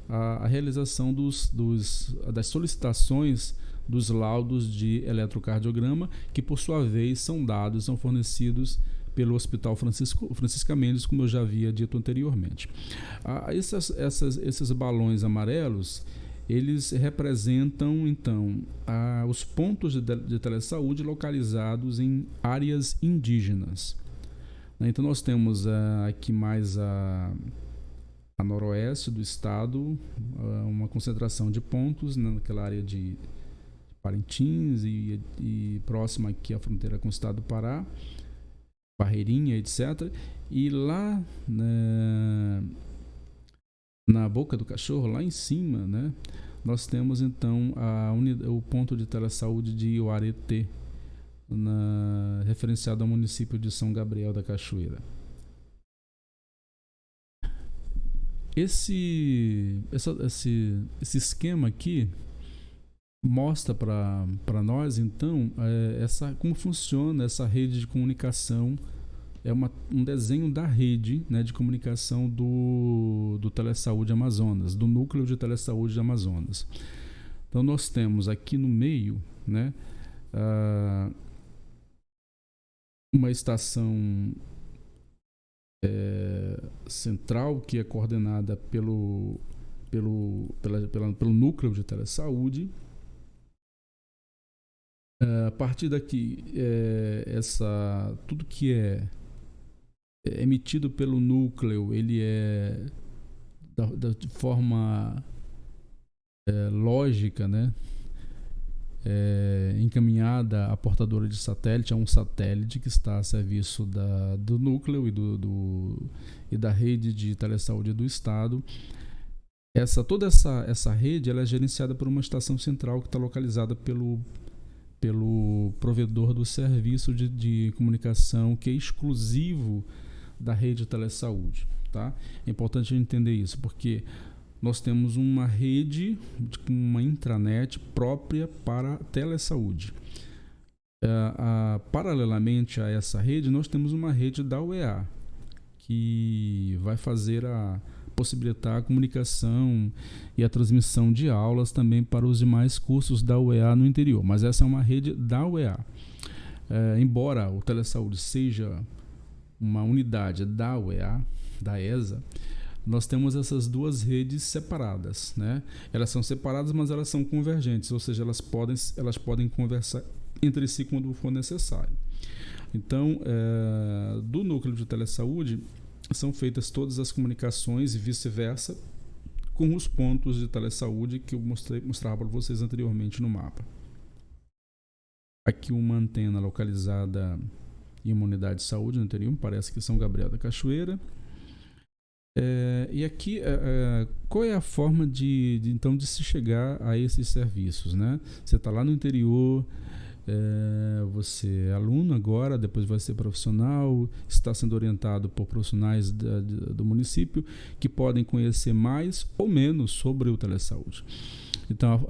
a realização das solicitações dos laudos de eletrocardiograma, que por sua vez são fornecidos pelo Hospital Francisca Mendes, como eu já havia dito anteriormente. Esses balões amarelos, eles representam, então, os pontos de telesaúde localizados em áreas indígenas. Então, nós temos aqui mais a noroeste do estado, uma concentração de pontos naquela área de Parintins e próxima aqui à fronteira com o estado do Pará, Barreirinha, etc. E lá, né, na Boca do Cachorro, lá em cima, né, nós temos então o ponto de telesaúde de Iuaretê, referenciado ao município de São Gabriel da Cachoeira. Esse esquema aqui mostra para nós, então, como funciona essa rede de comunicação. É um desenho da rede, né, de comunicação do Telesaúde Amazonas, do núcleo de Telesaúde de Amazonas. Então, nós temos aqui no meio, né, uma estação central que é coordenada pelo núcleo de telesaúde. A partir daqui, tudo que é emitido pelo núcleo, ele é de forma lógica, né? Encaminhada à portadora de satélite, a um satélite que está a serviço do núcleo e da rede de telesaúde do estado. Toda essa rede, ela é gerenciada por uma estação central que está localizada pelo provedor do serviço de comunicação, que é exclusivo da rede de telesaúde, tá? É importante entender isso, porque nós temos uma rede com uma intranet própria para telesaúde. Paralelamente a essa rede, nós temos uma rede da UEA, que vai possibilitar a comunicação e a transmissão de aulas também para os demais cursos da UEA no interior. Mas essa é uma rede da UEA. Embora o telesaúde seja uma unidade da UEA, da ESA, nós temos essas duas redes separadas, né? Elas são separadas, mas elas são convergentes, ou seja, elas podem conversar entre si quando for necessário. Então, do núcleo de telesaúde são feitas todas as comunicações e vice-versa com os pontos de telesaúde que eu mostrava para vocês anteriormente no mapa. Aqui uma antena localizada em uma unidade de saúde no interior, parece que São Gabriel da Cachoeira. E aqui, qual é a forma de se chegar a esses serviços, né? Você está lá no interior, você é aluno agora, depois vai ser profissional, está sendo orientado por profissionais do município que podem conhecer mais ou menos sobre o telesaúde. Então,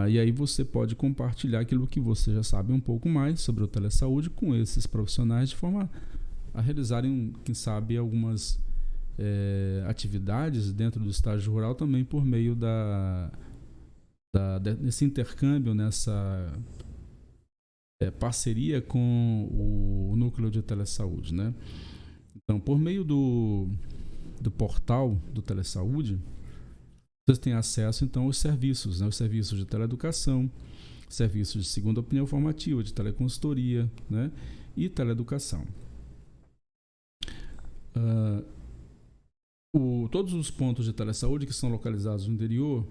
e aí você pode compartilhar aquilo que você já sabe um pouco mais sobre o telesaúde com esses profissionais, de forma a realizarem, quem sabe, algumas atividades dentro do estágio rural também por meio desse intercâmbio, nessa parceria com o núcleo de telesaúde, né? Então, por meio do portal do telesaúde, Você tem acesso, então, aos serviços, né? Os serviços de teleeducação, serviços de segunda opinião formativa, de teleconsultoria, né? E teleeducação. Todos os pontos de telesaúde que são localizados no interior,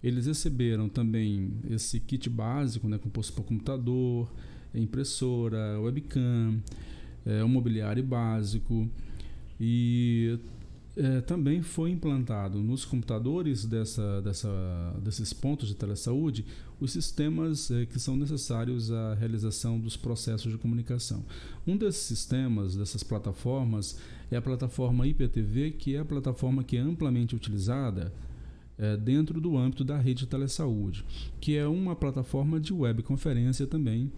eles receberam também esse kit básico, né, composto por computador, impressora, webcam, um mobiliário básico, e também foi implantado nos computadores desses pontos de telesaúde os sistemas que são necessários à realização dos processos de comunicação. Um desses sistemas, dessas plataformas, é a plataforma IPTV, que é a plataforma que é amplamente utilizada dentro do âmbito da rede de telesaúde, que é uma plataforma de webconferência também,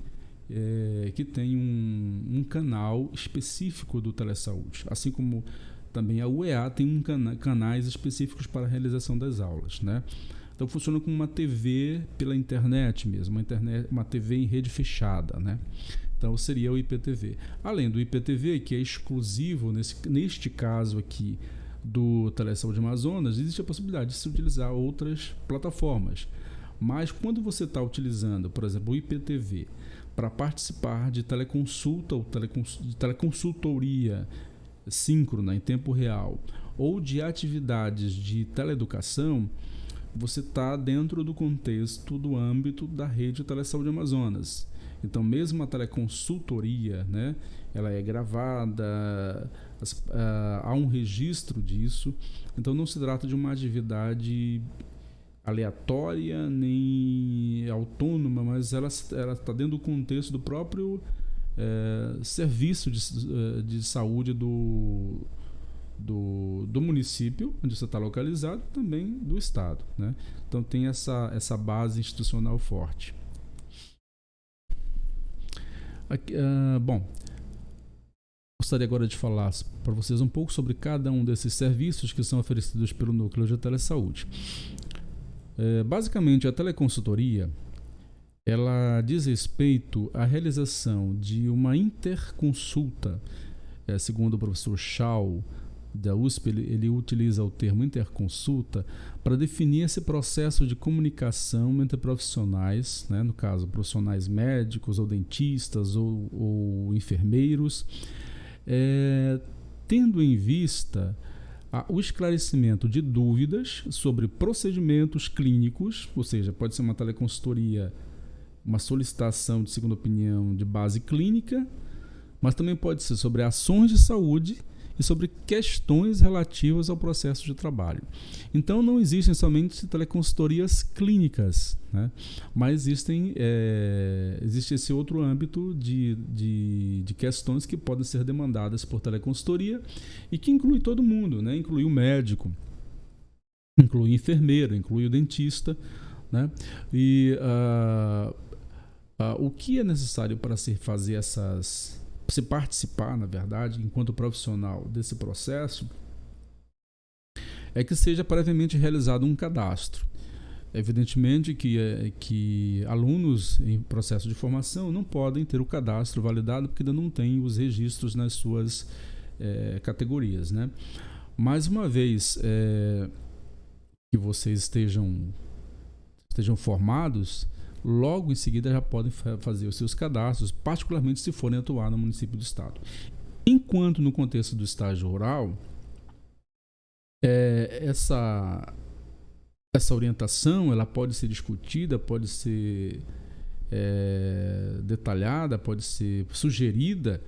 que tem um canal específico do telesaúde, assim como também a UEA tem canais específicos para a realização das aulas, né? Então funciona como uma TV pela internet mesmo, uma TV em rede fechada, né? Então seria o IPTV. Além do IPTV, que é exclusivo neste caso aqui do Telesaúde Amazonas, existe a possibilidade de se utilizar outras plataformas. Mas quando você está utilizando, por exemplo, o IPTV para participar de teleconsulta ou de teleconsultoria síncrona em tempo real ou de atividades de teleeducação, você está dentro do contexto do âmbito da rede Telesaúde Amazonas. Então, mesmo a teleconsultoria, né, ela é gravada, há um registro disso. Então, não se trata de uma atividade aleatória nem autônoma, mas ela está dentro do contexto do próprio serviço de saúde do município onde você está localizado, também do estado, né? Então tem essa base institucional forte. Aqui, bom, gostaria agora de falar para vocês um pouco sobre cada um desses serviços que são oferecidos pelo Núcleo de Telesaúde. Basicamente, a teleconsultoria ela diz respeito à realização de uma interconsulta, segundo o professor Shaw, da USP, ele utiliza o termo interconsulta para definir esse processo de comunicação entre profissionais, né, no caso, profissionais médicos ou dentistas ou enfermeiros, tendo em vista o esclarecimento de dúvidas sobre procedimentos clínicos, ou seja, pode ser uma teleconsultoria, uma solicitação de segunda opinião de base clínica, mas também pode ser sobre ações de saúde e sobre questões relativas ao processo de trabalho. Então, não existem somente teleconsultorias clínicas, né? Mas existe esse outro âmbito de questões que podem ser demandadas por teleconsultoria e que inclui todo mundo, né? Inclui o médico, inclui o enfermeiro, inclui o dentista, né? E o que é necessário para se participar, na verdade, enquanto profissional desse processo, é que seja previamente realizado um cadastro. Evidentemente que alunos em processo de formação não podem ter o cadastro validado porque ainda não têm os registros nas suas categorias, né? Mais uma vez que vocês estejam formados, logo em seguida já podem fazer os seus cadastros, particularmente se forem atuar no município do estado. Enquanto no contexto do estágio rural, essa orientação ela pode ser discutida, pode ser detalhada, pode ser sugerida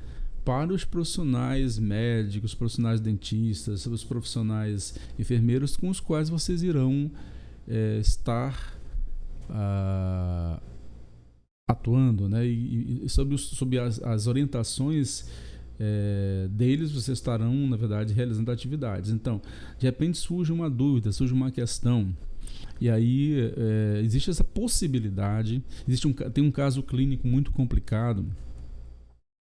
para os profissionais médicos, profissionais dentistas, os profissionais enfermeiros com os quais vocês irão estar atuando, né? E sob as orientações deles, vocês estarão, na verdade, realizando atividades. Então, de repente surge uma dúvida, surge uma questão, e aí existe essa possibilidade, tem um caso clínico muito complicado,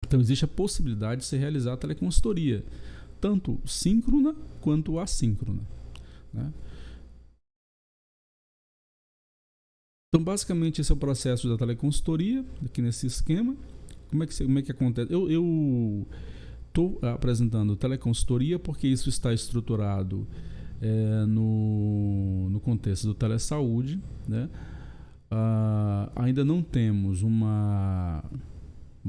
então existe a possibilidade de se realizar a teleconsultoria, tanto síncrona quanto assíncrona, né? Então, basicamente, esse é o processo da teleconsultoria, aqui nesse esquema. Como é que acontece? Eu estou apresentando teleconsultoria porque isso está estruturado no contexto do telesaúde, né? Ainda não temos uma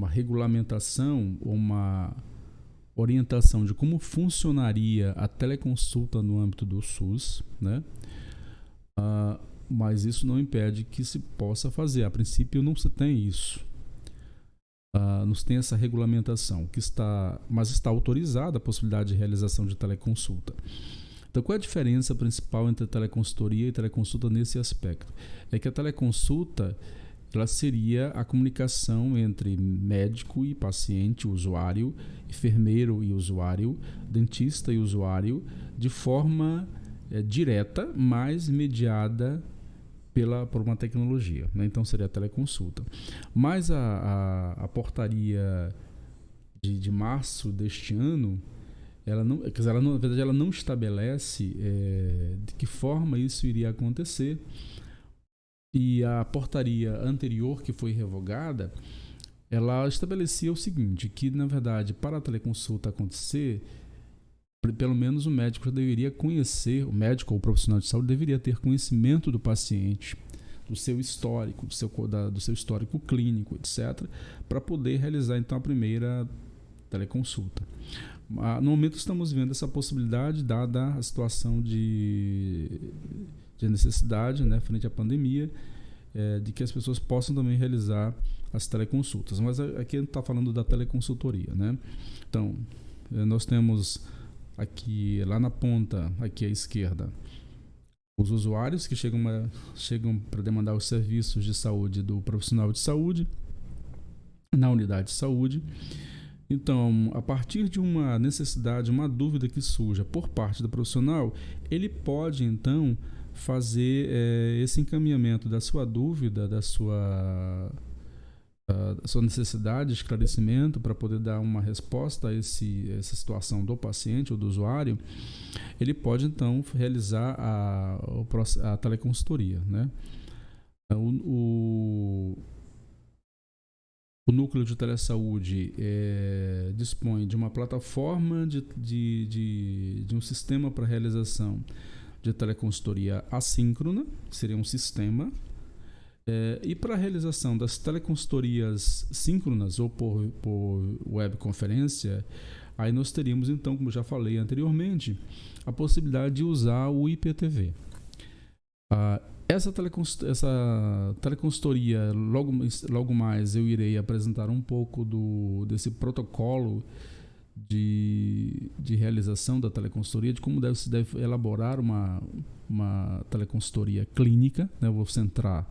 regulamentação ou uma orientação de como funcionaria a teleconsulta no âmbito do SUS, né? Mas isso não impede que se possa fazer. A princípio não se tem isso. Não se tem essa regulamentação, mas está autorizada a possibilidade de realização de teleconsulta. Então, qual é a diferença principal entre teleconsultoria e teleconsulta nesse aspecto? É que a teleconsulta ela seria a comunicação entre médico e paciente, usuário, enfermeiro e usuário, dentista e usuário, de forma direta, mas mediada por uma tecnologia, né? Então seria a teleconsulta. Mas a portaria de março deste ano, na verdade, ela não estabelece de que forma isso iria acontecer. E a portaria anterior, que foi revogada, ela estabelecia o seguinte, que na verdade para a teleconsulta acontecer, pelo menos o médico já deveria conhecer, o médico ou o profissional de saúde deveria ter conhecimento do paciente, do seu histórico, do seu histórico clínico, etc., para poder realizar então a primeira teleconsulta. No momento estamos vendo essa possibilidade, dada a situação de necessidade, né, frente à pandemia, de que as pessoas possam também realizar as teleconsultas. Mas aqui a gente está falando da teleconsultoria, né? Então, nós temos aqui, lá na ponta, aqui à esquerda, os usuários que chegam para demandar os serviços de saúde do profissional de saúde na unidade de saúde. Então, a partir de uma necessidade, uma dúvida que surja por parte do profissional, ele pode, então, fazer esse encaminhamento da sua dúvida, da sua necessidade de esclarecimento para poder dar uma resposta a essa situação do paciente ou do usuário. Ele pode, então, realizar a teleconsultoria, né? O núcleo de telesaúde dispõe de uma plataforma de um sistema para realização de teleconsultoria assíncrona, seria um sistema, e para a realização das teleconsultorias síncronas ou por webconferência, aí nós teríamos então, como já falei anteriormente, a possibilidade de usar o IPTV. Essa teleconsultoria, logo mais eu irei apresentar um pouco desse protocolo de realização da teleconsultoria, de como se deve elaborar uma teleconsultoria clínica, né? Eu vou centrar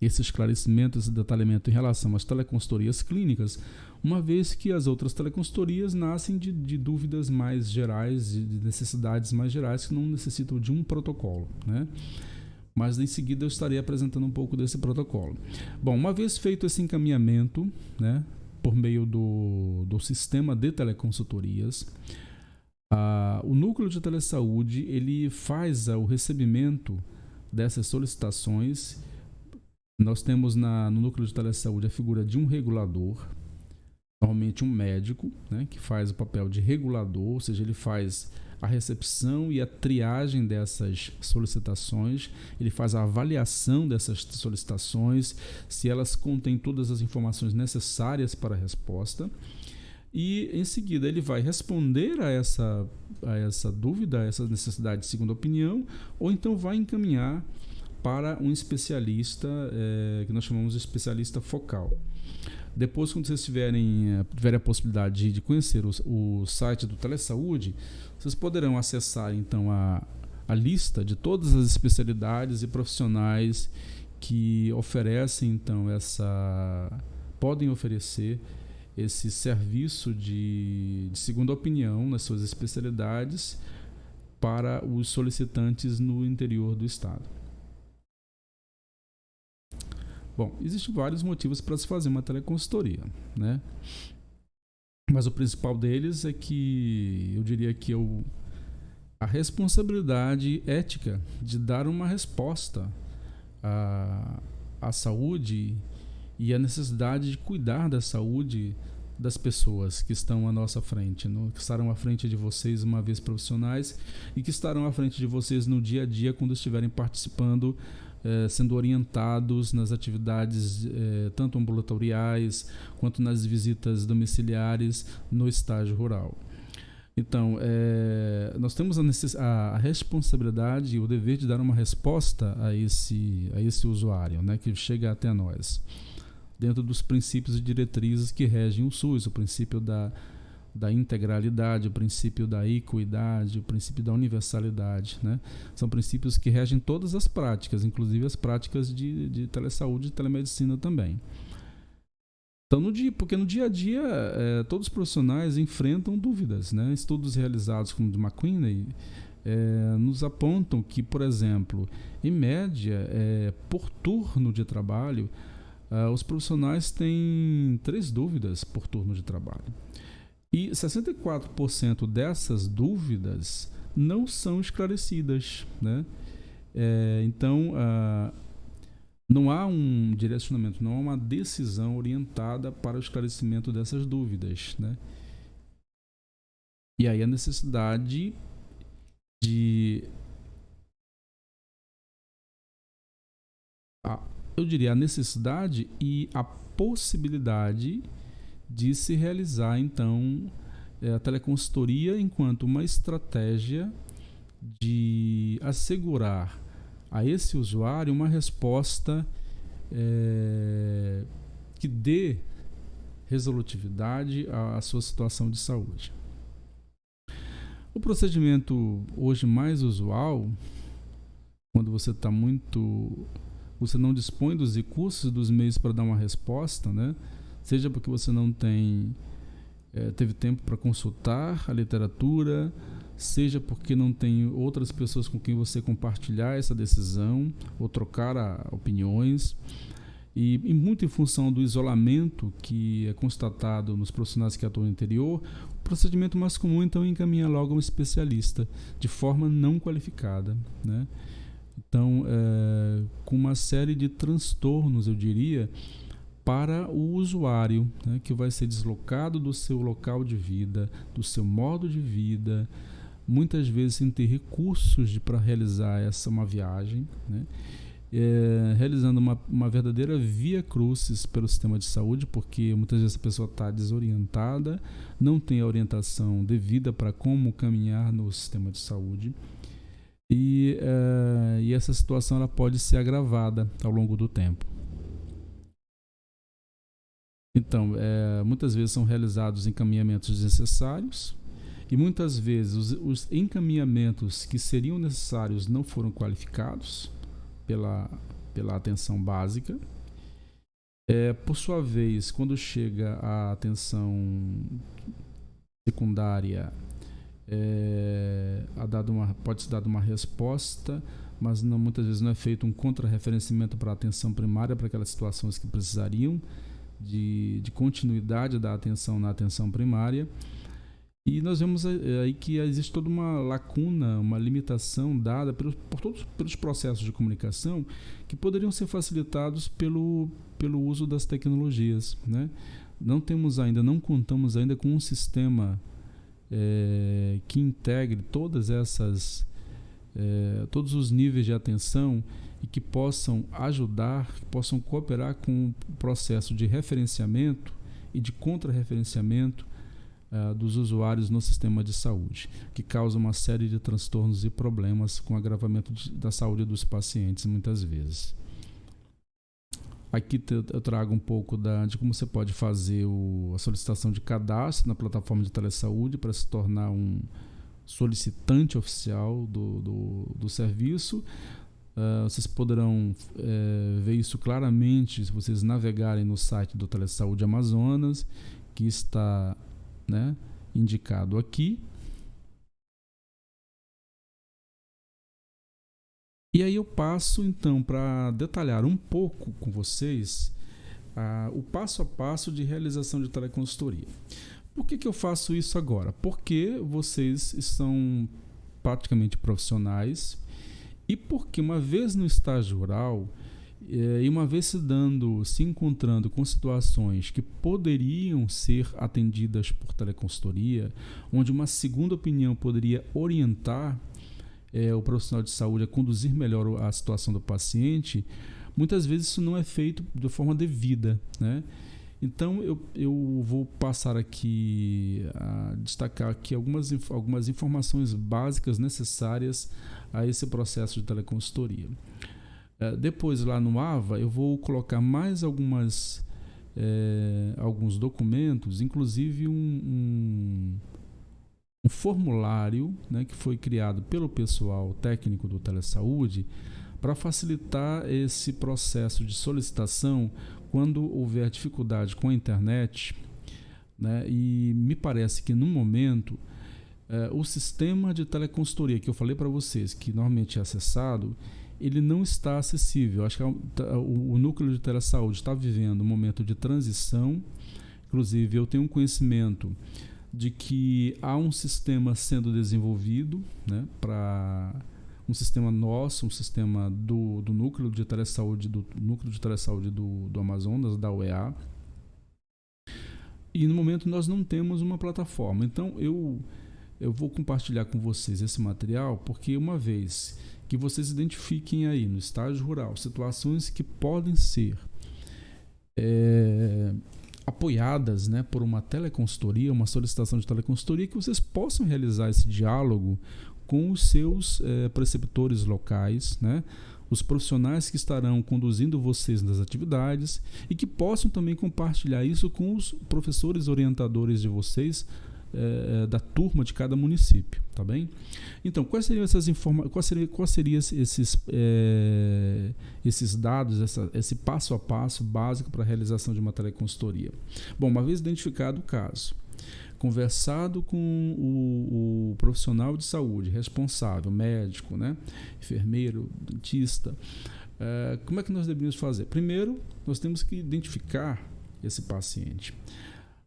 esse esclarecimento, esse detalhamento em relação às teleconsultorias clínicas, uma vez que as outras teleconsultorias nascem de dúvidas mais gerais, de necessidades mais gerais que não necessitam de um protocolo, né? Mas em seguida eu estarei apresentando um pouco desse protocolo. Bom, uma vez feito esse encaminhamento, né, por meio do sistema de teleconsultorias, o núcleo de telesaúde ele faz o recebimento dessas solicitações. Nós temos no núcleo de telesaúde a figura de um regulador, normalmente um médico, né, que faz o papel de regulador, ou seja, ele faz a recepção e a triagem dessas solicitações, ele faz a avaliação dessas solicitações, se elas contêm todas as informações necessárias para a resposta, e em seguida ele vai responder a essa dúvida, a essa necessidade de segunda opinião, ou então vai encaminhar para um especialista, que nós chamamos de especialista focal. Depois, quando vocês tiverem a possibilidade de conhecer o site do Telesaúde, vocês poderão acessar então a lista de todas as especialidades e profissionais que oferecem então podem oferecer esse serviço de segunda opinião nas suas especialidades para os solicitantes no interior do estado. Bom, existem vários motivos para se fazer uma teleconsultoria, né? Mas o principal deles é que eu diria que a responsabilidade ética de dar uma resposta à saúde e a necessidade de cuidar da saúde das pessoas que estão à nossa frente, que estarão à frente de vocês uma vez profissionais e que estarão à frente de vocês no dia a dia quando estiverem participando, sendo orientados nas atividades tanto ambulatoriais quanto nas visitas domiciliares no estágio rural. Então, nós temos a responsabilidade e o dever de dar uma resposta a esse usuário, né, que chega até nós, dentro dos princípios e diretrizes que regem o SUS, o princípio da integralidade, o princípio da equidade, o princípio da universalidade, né? São princípios que regem todas as práticas, inclusive as práticas de telesaúde e telemedicina também. Então, porque no dia a dia, todos os profissionais enfrentam dúvidas, né? Estudos realizados como o de McKinney nos apontam que, por exemplo, em média, por turno de trabalho, os profissionais têm 3 dúvidas por turno de trabalho. E 64% dessas dúvidas não são esclarecidas, né? Então, não há um direcionamento, não há uma decisão orientada para o esclarecimento dessas dúvidas, né? E aí a necessidade eu diria a necessidade e a possibilidade de se realizar, então, a teleconsultoria enquanto uma estratégia de assegurar a esse usuário uma resposta que dê resolutividade à sua situação de saúde. O procedimento hoje mais usual, quando você não dispõe dos recursos e dos meios para dar uma resposta, né? Seja porque você não teve tempo para consultar a literatura, seja porque não tem outras pessoas com quem você compartilhar essa decisão ou trocar opiniões, e muito em função do isolamento que é constatado nos profissionais que atuam no interior, o procedimento mais comum então é encaminhar logo a um especialista de forma não qualificada, né? Então, com uma série de transtornos, eu diria, para o usuário, né, que vai ser deslocado do seu local de vida, do seu modo de vida, muitas vezes sem ter recursos para realizar uma viagem, né, realizando uma verdadeira via crucis pelo sistema de saúde, porque muitas vezes a pessoa está desorientada, não tem a orientação devida para como caminhar no sistema de saúde. E essa situação ela pode ser agravada ao longo do tempo. Então, muitas vezes são realizados encaminhamentos desnecessários e muitas vezes os encaminhamentos que seriam necessários não foram qualificados pela atenção básica. Por sua vez, quando chega a atenção secundária, pode ser dada uma resposta, mas muitas vezes não é feito um contra-referenciamento para a atenção primária, para aquelas situações que precisariam de continuidade da atenção na atenção primária. E nós vemos aí que existe toda uma lacuna, uma limitação dada pelos processos de comunicação que poderiam ser facilitados pelo uso das tecnologias, né? Não contamos ainda com um sistema que integre todos os níveis de atenção e que possam ajudar, que possam cooperar com o processo de referenciamento e de contra-referenciamento dos usuários no sistema de saúde, que causa uma série de transtornos e problemas com o agravamento da saúde dos pacientes muitas vezes. Aqui eu trago um pouco de como você pode fazer a solicitação de cadastro na plataforma de telesaúde para se tornar um solicitante oficial do serviço. Vocês poderão ver isso claramente se vocês navegarem no site do Telesaúde Amazonas, que está, né, indicado aqui. E aí eu passo então para detalhar um pouco com vocês o passo a passo de realização de teleconsultoria. Por que eu faço isso agora? Porque vocês são praticamente profissionais e porque uma vez no estágio rural E uma vez se encontrando com situações que poderiam ser atendidas por teleconsultoria, onde uma segunda opinião poderia orientar o profissional de saúde a conduzir melhor a situação do paciente, muitas vezes isso não é feito de forma devida, né? Então eu vou passar aqui a destacar aqui algumas informações básicas necessárias a esse processo de teleconsultoria. Depois lá no AVA eu vou colocar mais alguns documentos, inclusive um formulário, né, que foi criado pelo pessoal técnico do Telesaúde para facilitar esse processo de solicitação quando houver dificuldade com a internet, né? E me parece que no momento o sistema de teleconsultoria que eu falei para vocês, que normalmente é acessado, ele não está acessível. Acho que o núcleo de telesaúde está vivendo um momento de transição. Inclusive, eu tenho um conhecimento de que há um sistema sendo desenvolvido, né, para um sistema nosso, um sistema do núcleo de telesaúde, do Amazonas, da UEA. E no momento nós não temos uma plataforma. Então eu vou compartilhar com vocês esse material, porque uma vez que vocês identifiquem aí no estágio rural situações que podem ser apoiadas, né, por uma teleconsultoria, uma solicitação de teleconsultoria, que vocês possam realizar esse diálogo com os seus preceptores locais, né, os profissionais que estarão conduzindo vocês nas atividades, e que possam também compartilhar isso com os professores orientadores de vocês, da turma de cada município, tá bem? Então, quais seriam essas quais seriam esses dados, esse passo a passo básico para a realização de uma teleconsultoria? Bom, uma vez identificado o caso, conversado com o profissional de saúde responsável, médico, né, enfermeiro, dentista, como é que nós deveríamos fazer? Primeiro, nós temos que identificar esse paciente.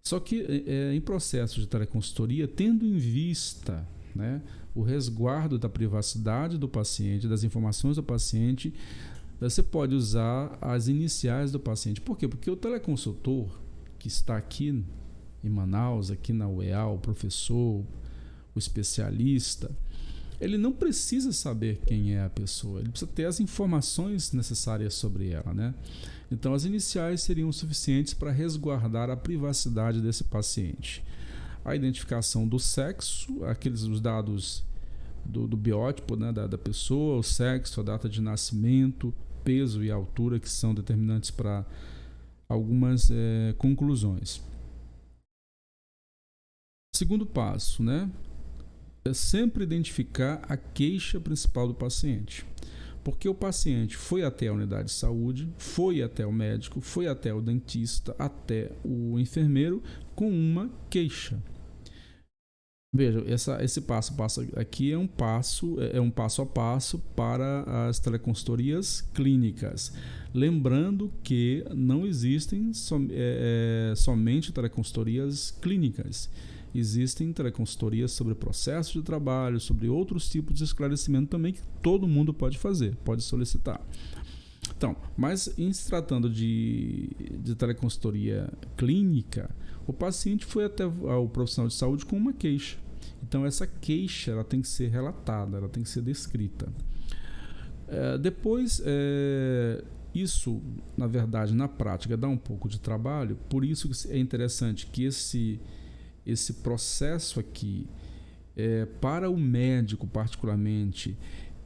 Só que em processo de teleconsultoria, tendo em vista, né, o resguardo da privacidade do paciente, das informações do paciente, você pode usar as iniciais do paciente. Por quê? Porque o teleconsultor que está aqui em Manaus, aqui na UEA, o professor, o especialista, ele não precisa saber quem é a pessoa, ele precisa ter as informações necessárias sobre ela, né? Então, as iniciais seriam suficientes para resguardar a privacidade desse paciente. A identificação do sexo, os dados do biótipo, né, da pessoa, o sexo, a data de nascimento, peso e altura, que são determinantes para algumas conclusões. Segundo passo, né, é sempre identificar a queixa principal do paciente. Porque o paciente foi até a unidade de saúde, foi até o médico, foi até o dentista, até o enfermeiro com uma queixa. Veja, esse passo aqui é um passo a passo para as teleconsultorias clínicas. Lembrando que não existem somente teleconsultorias clínicas. Existem teleconsultorias sobre processos de trabalho, sobre outros tipos de esclarecimento também, que todo mundo pode fazer, pode solicitar. Então, mas em se tratando de teleconsultoria clínica, o paciente foi até o profissional de saúde com uma queixa. Então, essa queixa ela tem que ser relatada, ela tem que ser descrita. Depois, isso, na verdade, na prática, dá um pouco de trabalho, por isso que é interessante que esse processo aqui, para o médico particularmente,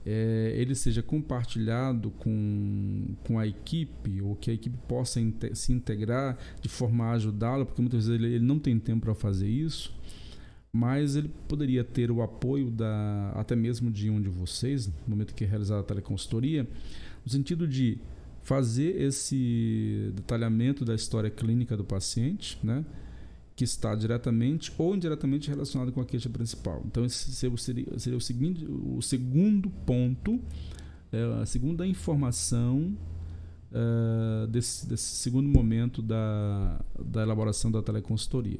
ele seja compartilhado com a equipe, ou que a equipe possa se integrar de forma a ajudá-lo, porque muitas vezes ele não tem tempo para fazer isso, mas ele poderia ter o apoio até mesmo de um de vocês, no momento que é realizada a teleconsultoria, no sentido de fazer esse detalhamento da história clínica do paciente, né, que está diretamente ou indiretamente relacionado com a queixa principal. Então, esse seria o segundo ponto, a segunda informação desse segundo momento da elaboração da teleconsultoria.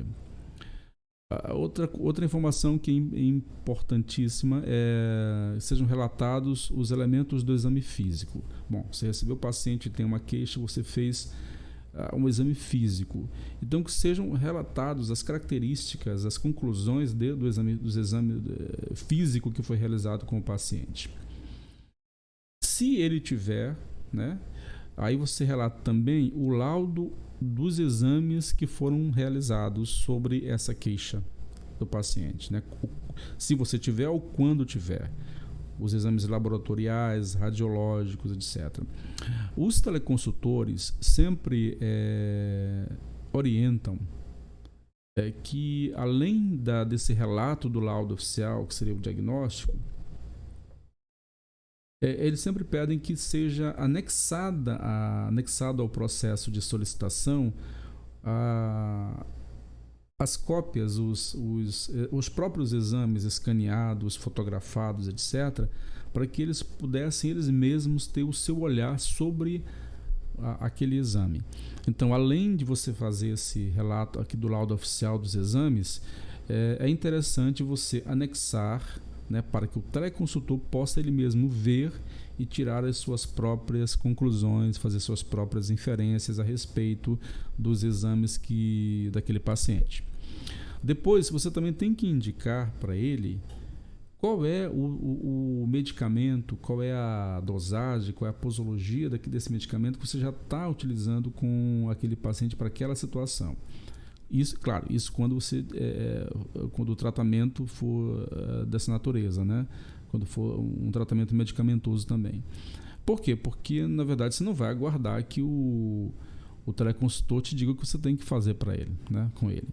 Outra informação que é importantíssima é sejam relatados os elementos do exame físico. Bom, você recebeu o paciente, tem uma queixa, você fez um exame físico. Então, que sejam relatados as características, as conclusões do exame físico que foi realizado com o paciente. Se ele tiver, né, aí você relata também o laudo dos exames que foram realizados sobre essa queixa do paciente, né? Se você tiver ou quando tiver. Os exames laboratoriais, radiológicos, etc. Os teleconsultores sempre orientam que, além desse relato do laudo oficial, que seria o diagnóstico, eles sempre pedem que seja anexado ao processo de solicitação as cópias, os próprios exames escaneados, fotografados, etc., para que eles pudessem eles mesmos ter o seu olhar sobre aquele exame. Então, além de você fazer esse relato aqui do laudo oficial dos exames, é interessante você anexar, né, para que o teleconsultor possa ele mesmo ver e tirar as suas próprias conclusões, fazer suas próprias inferências a respeito dos exames daquele paciente. Depois, você também tem que indicar para ele qual é o medicamento, qual é a dosagem, qual é a posologia desse medicamento que você já está utilizando com aquele paciente para aquela situação. Isso, claro, isso quando o tratamento for dessa natureza, né? Quando for um tratamento medicamentoso também. Por quê? Porque, na verdade, você não vai aguardar que o teleconsultor te diga o que você tem que fazer para ele, né? Com ele.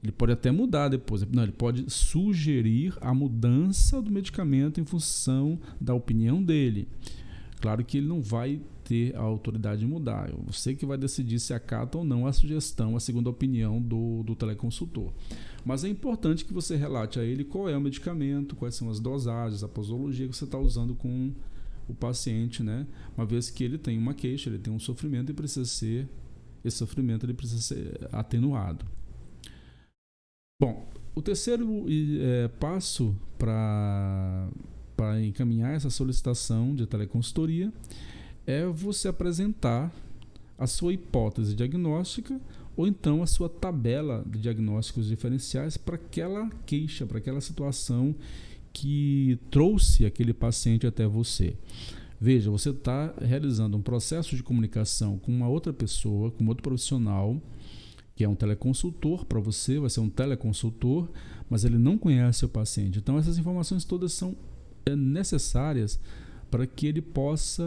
Ele pode até mudar depois. Não, ele pode sugerir a mudança do medicamento em função da opinião dele. Claro que ele não vai ter a autoridade de mudar. Você que vai decidir se acata ou não a sugestão, a segunda opinião do teleconsultor. Mas é importante que você relate a ele qual é o medicamento, quais são as dosagens, a posologia que você está usando com o paciente, né? Uma vez que ele tem uma queixa, ele tem um sofrimento e esse sofrimento ele precisa ser atenuado. Bom, o terceiro passo para encaminhar essa solicitação de teleconsultoria é você apresentar a sua hipótese diagnóstica ou então a sua tabela de diagnósticos diferenciais para aquela queixa, para aquela situação que trouxe aquele paciente até você. Veja, você está realizando um processo de comunicação com uma outra pessoa, com outro profissional, que é um teleconsultor para você, vai ser um teleconsultor, mas ele não conhece o paciente. Então, essas informações todas são necessárias para que ele possa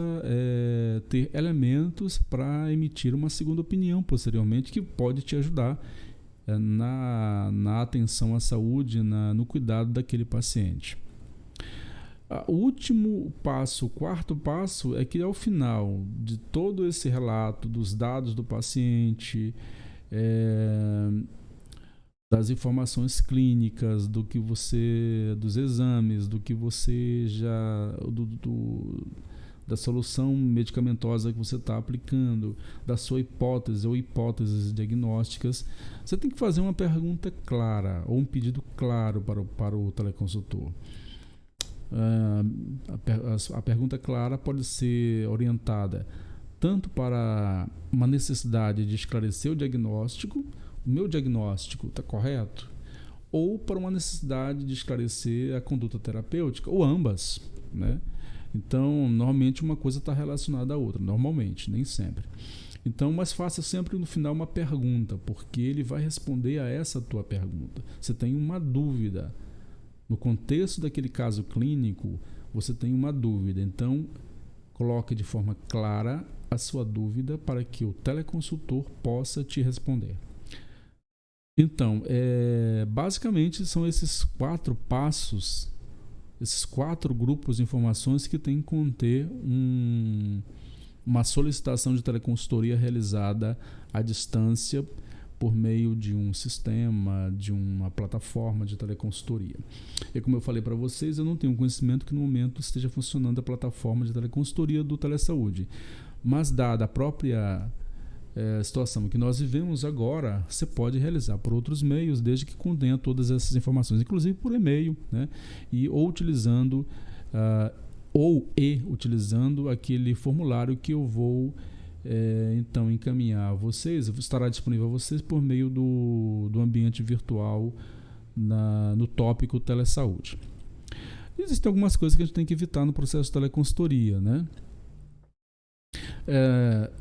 ter elementos para emitir uma segunda opinião posteriormente, que pode te ajudar na atenção à saúde, no cuidado daquele paciente. O último passo, o quarto passo, é que ao final de todo esse relato dos dados do paciente, das informações clínicas, dos exames, do que você já, da solução medicamentosa que você está aplicando, da sua hipótese ou hipóteses diagnósticas, você tem que fazer uma pergunta clara ou um pedido claro para o teleconsultor. A pergunta clara pode ser orientada tanto para uma necessidade de esclarecer o diagnóstico, o meu diagnóstico está correto, ou para uma necessidade de esclarecer a conduta terapêutica, ou ambas, né? Então, normalmente uma coisa está relacionada à outra, normalmente, nem sempre. Então, mas faça sempre no final uma pergunta, porque ele vai responder a essa tua pergunta. Você tem uma dúvida. No contexto daquele caso clínico, você tem uma dúvida. Então, coloque de forma clara a sua dúvida para que o teleconsultor possa te responder. Então, basicamente são esses 4 passos, esses 4 grupos de informações que tem que conter uma solicitação de teleconsultoria realizada à distância por meio de um sistema, de uma plataforma de teleconsultoria. E como eu falei para vocês, eu não tenho conhecimento que no momento esteja funcionando a plataforma de teleconsultoria do Telesaúde. Mas dada a própria situação que nós vivemos agora, você pode realizar por outros meios, desde que contenha todas essas informações, inclusive por e-mail, né? Ou utilizando utilizando aquele formulário que eu vou então encaminhar a vocês, estará disponível a vocês por meio do ambiente virtual no tópico telesaúde. Existem algumas coisas que a gente tem que evitar no processo de teleconsultoria, né?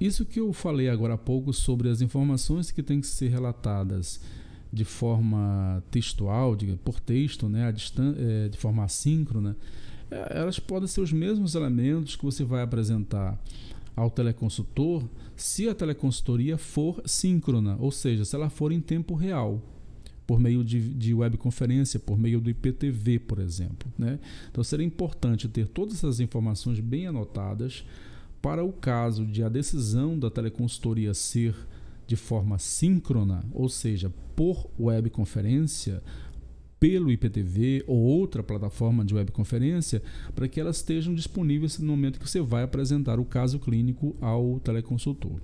Isso que eu falei agora há pouco sobre as informações que têm que ser relatadas de forma textual, por texto, né, de forma assíncrona, elas podem ser os mesmos elementos que você vai apresentar ao teleconsultor se a teleconsultoria for síncrona, ou seja, se ela for em tempo real, por meio de webconferência, por meio do IPTV, por exemplo, né? Então seria importante ter todas essas informações bem anotadas para o caso de a decisão da teleconsultoria ser de forma síncrona, ou seja, por webconferência, pelo IPTV ou outra plataforma de webconferência, para que elas estejam disponíveis no momento que você vai apresentar o caso clínico ao teleconsultor.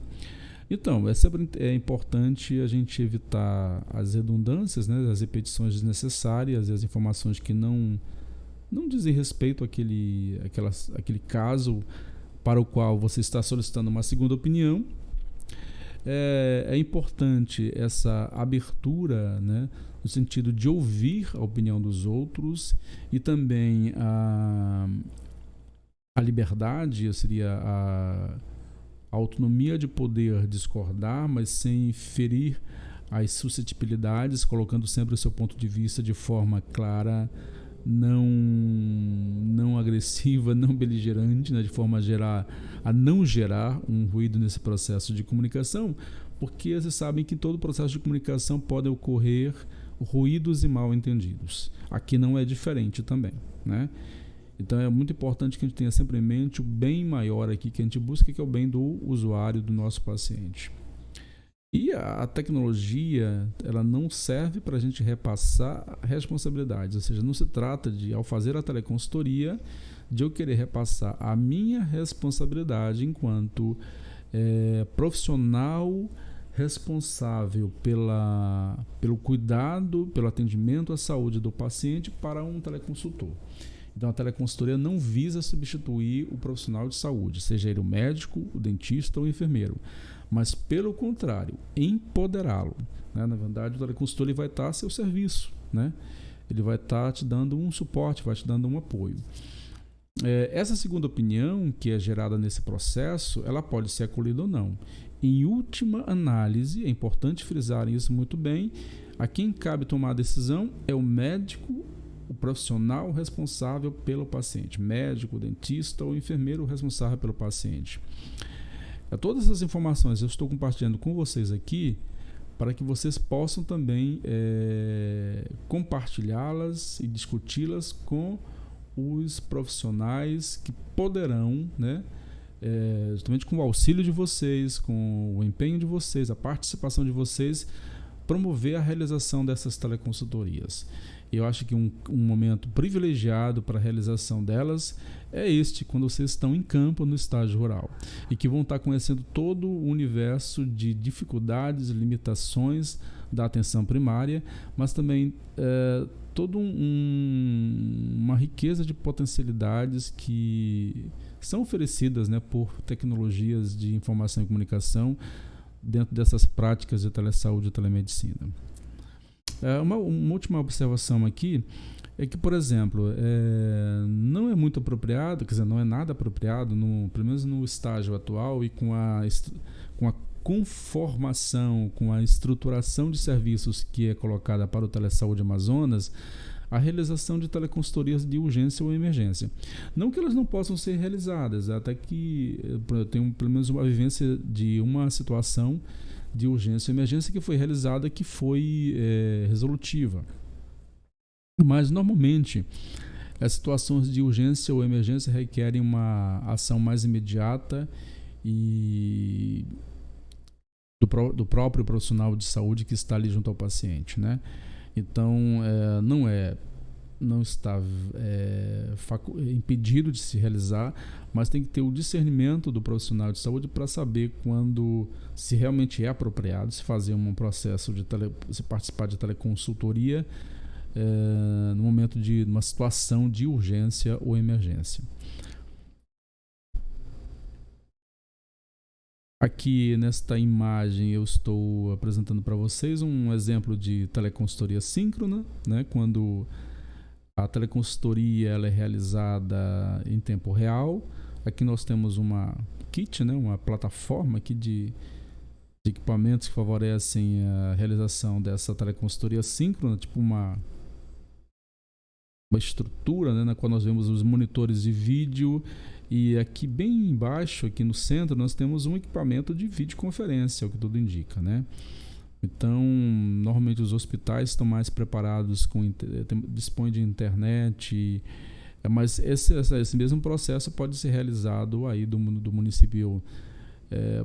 Então, sempre importante a gente evitar as redundâncias, né, as repetições desnecessárias e as informações que não dizem respeito àquele caso para o qual você está solicitando uma segunda opinião. É importante essa abertura, né, no sentido de ouvir a opinião dos outros, e também a liberdade, seria a autonomia de poder discordar, mas sem ferir as suscetibilidades, colocando sempre o seu ponto de vista de forma clara, não agressiva, não beligerante, né, de forma a não gerar um ruído nesse processo de comunicação, porque vocês sabem que em todo processo de comunicação pode ocorrer ruídos e mal entendidos. Aqui não é diferente também, né? Então é muito importante que a gente tenha sempre em mente o bem maior aqui que a gente busca, que é o bem do usuário, do nosso paciente. E a tecnologia, ela não serve para a gente repassar responsabilidades, ou seja, não se trata de, ao fazer a teleconsultoria, de eu querer repassar a minha responsabilidade enquanto profissional responsável pelo cuidado, pelo atendimento à saúde do paciente para um teleconsultor. Então, a teleconsultoria não visa substituir o profissional de saúde, seja ele o médico, o dentista ou o enfermeiro, mas, pelo contrário, empoderá-lo, né? Na verdade, o teleconsultor vai estar a seu serviço, né? Ele vai estar te dando um suporte, vai te dando um apoio. Essa segunda opinião que é gerada nesse processo, ela pode ser acolhida ou não. Em última análise, é importante frisar isso muito bem, a quem cabe tomar a decisão é o médico, o profissional responsável pelo paciente, médico, dentista ou enfermeiro responsável pelo paciente. Todas essas informações eu estou compartilhando com vocês aqui para que vocês possam também compartilhá-las e discuti-las com os profissionais que poderão, né, justamente com o auxílio de vocês, com o empenho de vocês, a participação de vocês, promover a realização dessas teleconsultorias. Eu acho que um momento privilegiado para a realização delas é quando vocês estão em campo no estágio rural e que vão estar conhecendo todo o universo de dificuldades e limitações da atenção primária, mas também toda uma riqueza de potencialidades que são oferecidas, né, por tecnologias de informação e comunicação dentro dessas práticas de telesaúde e telemedicina. Uma última observação aqui é que, por exemplo, não é muito apropriado, quer dizer, não é nada apropriado, pelo menos no estágio atual e com a conformação, com a estruturação de serviços que é colocada para o Telesaúde Amazonas, a realização de teleconsultorias de urgência ou emergência. Não que elas não possam ser realizadas, até que eu tenho pelo menos uma vivência de uma situação de urgência ou emergência que foi realizada, que foi resolutiva. Mas, normalmente, as situações de urgência ou emergência requerem uma ação mais imediata e do próprio profissional de saúde que está ali junto ao paciente, né? Então, não é não está impedido de se realizar, mas tem que ter o discernimento do profissional de saúde para saber quando se realmente é apropriado se fazer um processo se participar de teleconsultoria no momento de uma situação de urgência ou emergência. Aqui nesta imagem eu estou apresentando para vocês um exemplo de teleconsultoria síncrona, né? Quando a teleconsultoria ela é realizada em tempo real. Aqui nós temos uma kit, né? Uma plataforma aqui de equipamentos que favorecem a realização dessa teleconsultoria síncrona, tipo uma estrutura, né? Na qual nós vemos os monitores de vídeo. E aqui bem embaixo, aqui no centro, nós temos um equipamento de videoconferência, é o que tudo indica, né? Então, normalmente os hospitais estão mais preparados, dispõem de internet, mas esse mesmo processo pode ser realizado aí do município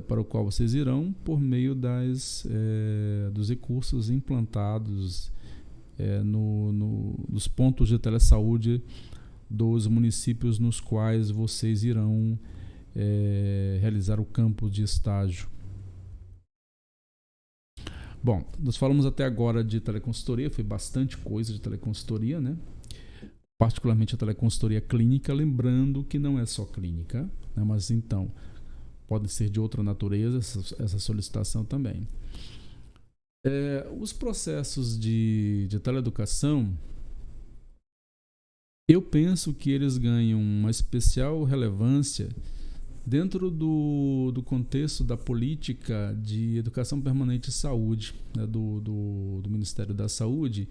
para o qual vocês irão, por meio dos recursos implantados nos pontos de telesaúde dos municípios nos quais vocês irão realizar o campo de estágio. Bom, nós falamos até agora de teleconsultoria, foi bastante coisa de teleconsultoria, né? Particularmente a teleconsultoria clínica, lembrando que não é só clínica, né? Mas então, pode ser de outra natureza essa solicitação também. Os processos de teleeducação, eu penso que eles ganham uma especial relevância dentro do contexto da política de educação permanente e saúde, né, do Ministério da Saúde,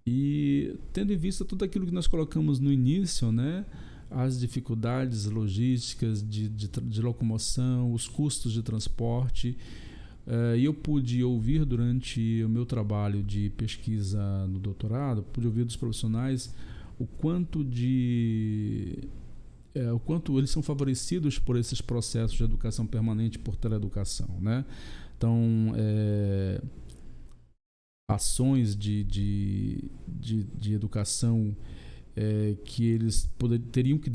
e tendo em vista tudo aquilo que nós colocamos no início, né, as dificuldades logísticas de locomoção, os custos de transporte. Eu pude ouvir durante o meu trabalho de pesquisa no doutorado, pude ouvir dos profissionais o quanto eles são favorecidos por esses processos de educação permanente por teleeducação, né? Então, ações de educação que eles teriam que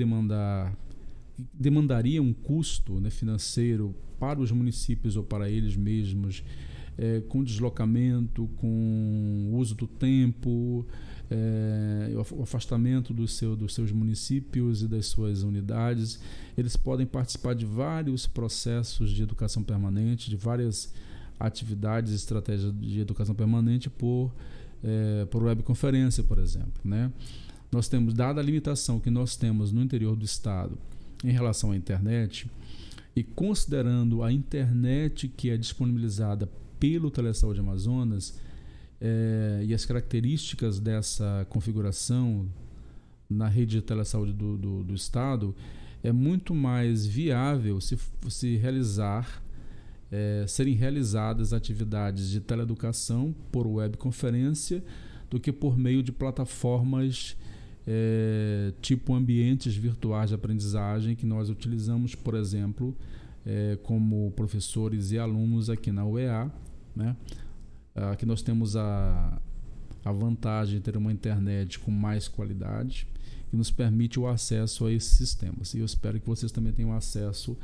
demandaria um custo, né, financeiro para os municípios ou para eles mesmos, com deslocamento, com uso do tempo, o afastamento dos seus municípios e das suas unidades. Eles podem participar de vários processos de educação permanente, de várias atividades e estratégias de educação permanente por webconferência, por exemplo, né? Nós temos, dada a limitação que nós temos no interior do estado em relação à internet, e considerando a internet que é disponibilizada pelo Telesaúde Amazonas, e as características dessa configuração na rede de telesaúde do estado, é muito mais viável serem realizadas atividades de teleeducação por webconferência do que por meio de plataformas tipo ambientes virtuais de aprendizagem que nós utilizamos, por exemplo, como professores e alunos aqui na UEA, né? Aqui nós temos a vantagem de ter uma internet com mais qualidade que nos permite o acesso a esses sistemas. E eu espero que vocês também tenham acesso,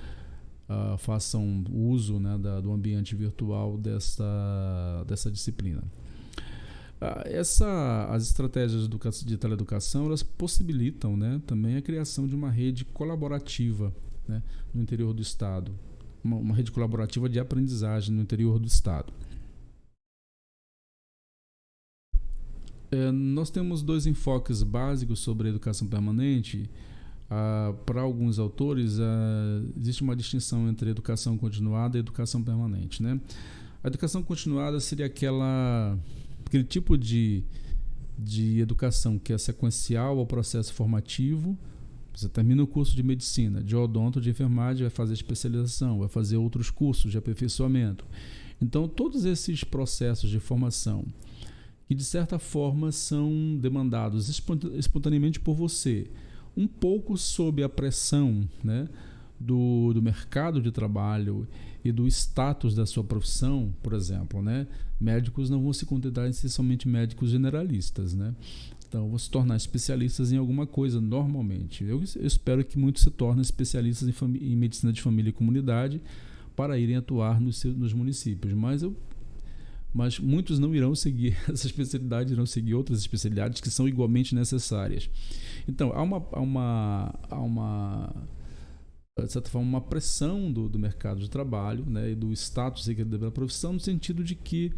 façam uso, né, do ambiente virtual dessa disciplina. As estratégias de teleeducação, elas possibilitam, né, também a criação de uma rede colaborativa, né, no interior do estado, uma rede colaborativa de aprendizagem no interior do estado. Nós temos dois enfoques básicos sobre a educação permanente. Para alguns autores, existe uma distinção entre educação continuada e educação permanente, né? A educação continuada seria aquele tipo de educação que é sequencial ao processo formativo. Você termina o curso de medicina, de odonto, de enfermagem, vai fazer especialização, vai fazer outros cursos de aperfeiçoamento. Então, todos esses processos de formação que, de certa forma, são demandados espontaneamente por você, um pouco sob a pressão, né, do mercado de trabalho e do status da sua profissão, por exemplo, né? Médicos não vão se contentar em ser somente médicos generalistas, né? Então, vão se tornar especialistas em alguma coisa, normalmente. Eu espero que muitos se tornem especialistas em medicina de família e comunidade para irem atuar nos municípios. Mas muitos não irão seguir essa especialidade, irão seguir outras especialidades que são igualmente necessárias. Então, há uma de certa forma, uma pressão do mercado de trabalho, né, e do status da profissão, no sentido de que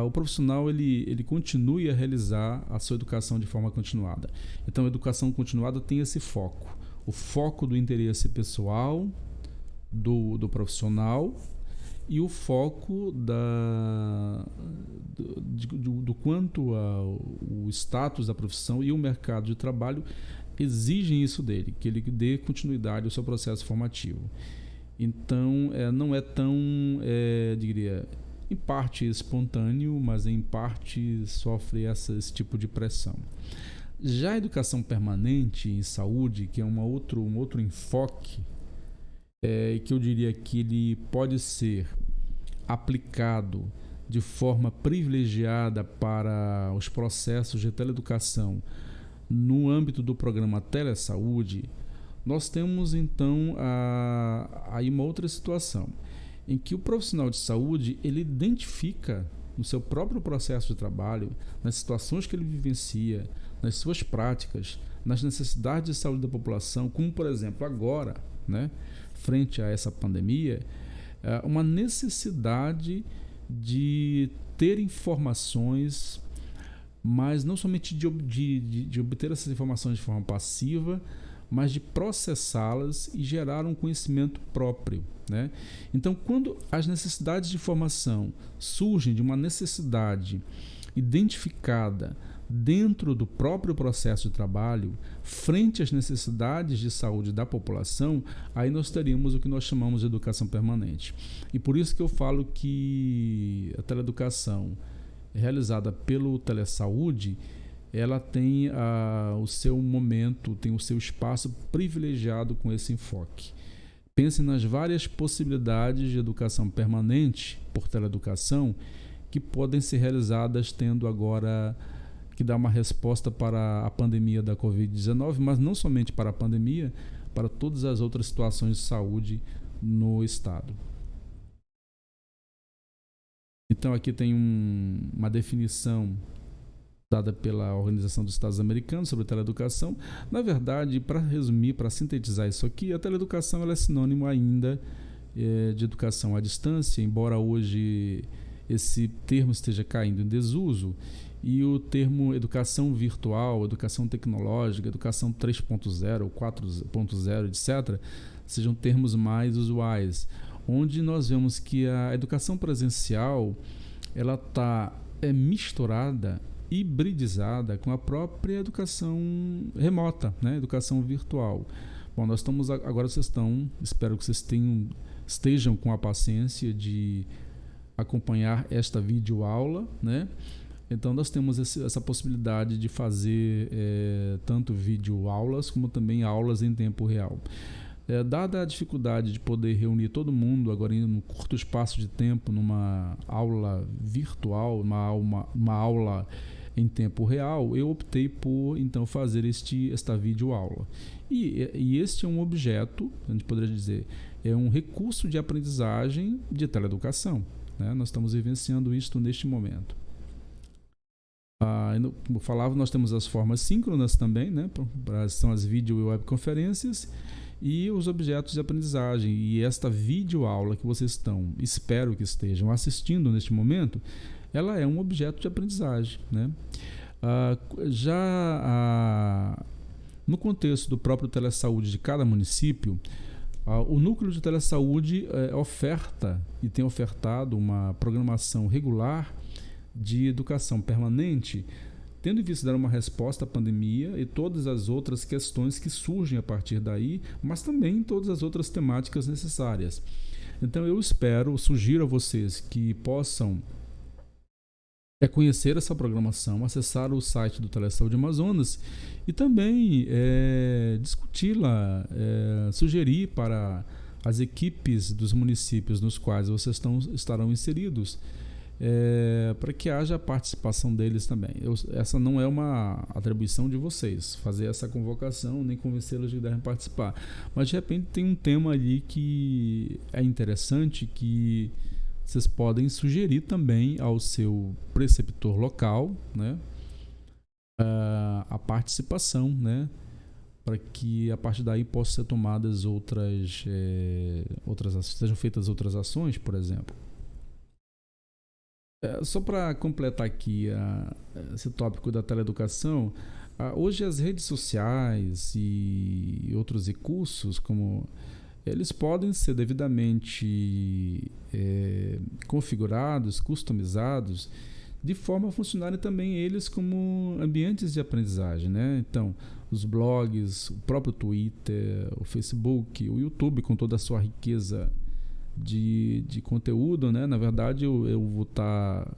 o profissional ele continue a realizar a sua educação de forma continuada. Então, a educação continuada tem esse foco. O foco do interesse pessoal do profissional e o foco do quanto o status da profissão e o mercado de trabalho exigem isso dele, que ele dê continuidade ao seu processo formativo. Então, não é tão, diria, em parte espontâneo, mas em parte sofre esse tipo de pressão. Já a educação permanente em saúde, que é um outro enfoque, que eu diria que ele pode ser aplicado de forma privilegiada para os processos de teleeducação no âmbito do programa Telesaúde, nós temos então aí uma outra situação, em que o profissional de saúde ele identifica no seu próprio processo de trabalho, nas situações que ele vivencia, nas suas práticas, nas necessidades de saúde da população, como por exemplo agora, né, frente a essa pandemia, uma necessidade de ter informações, mas não somente de obter essas informações de forma passiva, mas de processá-las e gerar um conhecimento próprio, né? Então, quando as necessidades de informação surgem de uma necessidade identificada dentro do próprio processo de trabalho, frente às necessidades de saúde da população, aí nós teríamos o que nós chamamos de educação permanente. E por isso que eu falo que a teleeducação realizada pelo Telesaúde, ela tem o seu momento, tem o seu espaço privilegiado com esse enfoque. Pense nas várias possibilidades de educação permanente por teleeducação que podem ser realizadas tendo agora que dar uma resposta para a pandemia da Covid-19, mas não somente para a pandemia, para todas as outras situações de saúde no Estado. Então aqui tem uma definição dada pela Organização dos Estados Americanos sobre teleeducação. Na verdade, para resumir, para sintetizar isso aqui, a teleeducação ela é sinônimo ainda de educação à distância, embora hoje esse termo esteja caindo em desuso, e o termo educação virtual, educação tecnológica, educação 3.0, 4.0, etc., sejam termos mais usuais, onde nós vemos que a educação presencial ela está misturada, hibridizada com a própria educação remota, né? Educação virtual. Bom, nós estamos agora, espero que vocês estejam com a paciência de acompanhar esta videoaula, né? Então nós temos essa possibilidade de fazer tanto videoaulas como também aulas em tempo real. Dada a dificuldade de poder reunir todo mundo agora em um curto espaço de tempo numa aula virtual, uma aula em tempo real, eu optei por então fazer esta videoaula. E este é um objeto, a gente poderia dizer, é um recurso de aprendizagem de teleeducação, né? Nós estamos vivenciando isto neste momento. Como eu falava, nós temos as formas síncronas também, né? São as vídeo e webconferências, e os objetos de aprendizagem. E esta videoaula que vocês espero que estejam assistindo neste momento, ela é um objeto de aprendizagem, né? No contexto do próprio Telesaúde de cada município, o núcleo de Telesaúde oferta e tem ofertado uma programação regular de educação permanente, tendo em vista dar uma resposta à pandemia e todas as outras questões que surgem a partir daí, mas também todas as outras temáticas necessárias. Então eu sugiro a vocês que possam conhecer essa programação, acessar o site do Telesaúde Amazonas e também discuti-la, sugerir para as equipes dos municípios nos quais vocês estarão inseridos para que haja a participação deles também. Essa não é uma atribuição de vocês, fazer essa convocação, nem convencê-los de que devem participar. Mas, de repente, tem um tema ali que é interessante, que vocês podem sugerir também ao seu preceptor local, né, a participação, né, para que a partir daí possam ser tomadas sejam feitas outras ações, por exemplo. Só para completar aqui esse tópico da teleeducação, hoje as redes sociais e outros recursos, como eles podem ser devidamente configurados, customizados, de forma a funcionarem também eles como ambientes de aprendizagem, né? Então, os blogs, o próprio Twitter, o Facebook, o YouTube, com toda a sua riqueza de conteúdo, né? Na verdade, eu vou estar,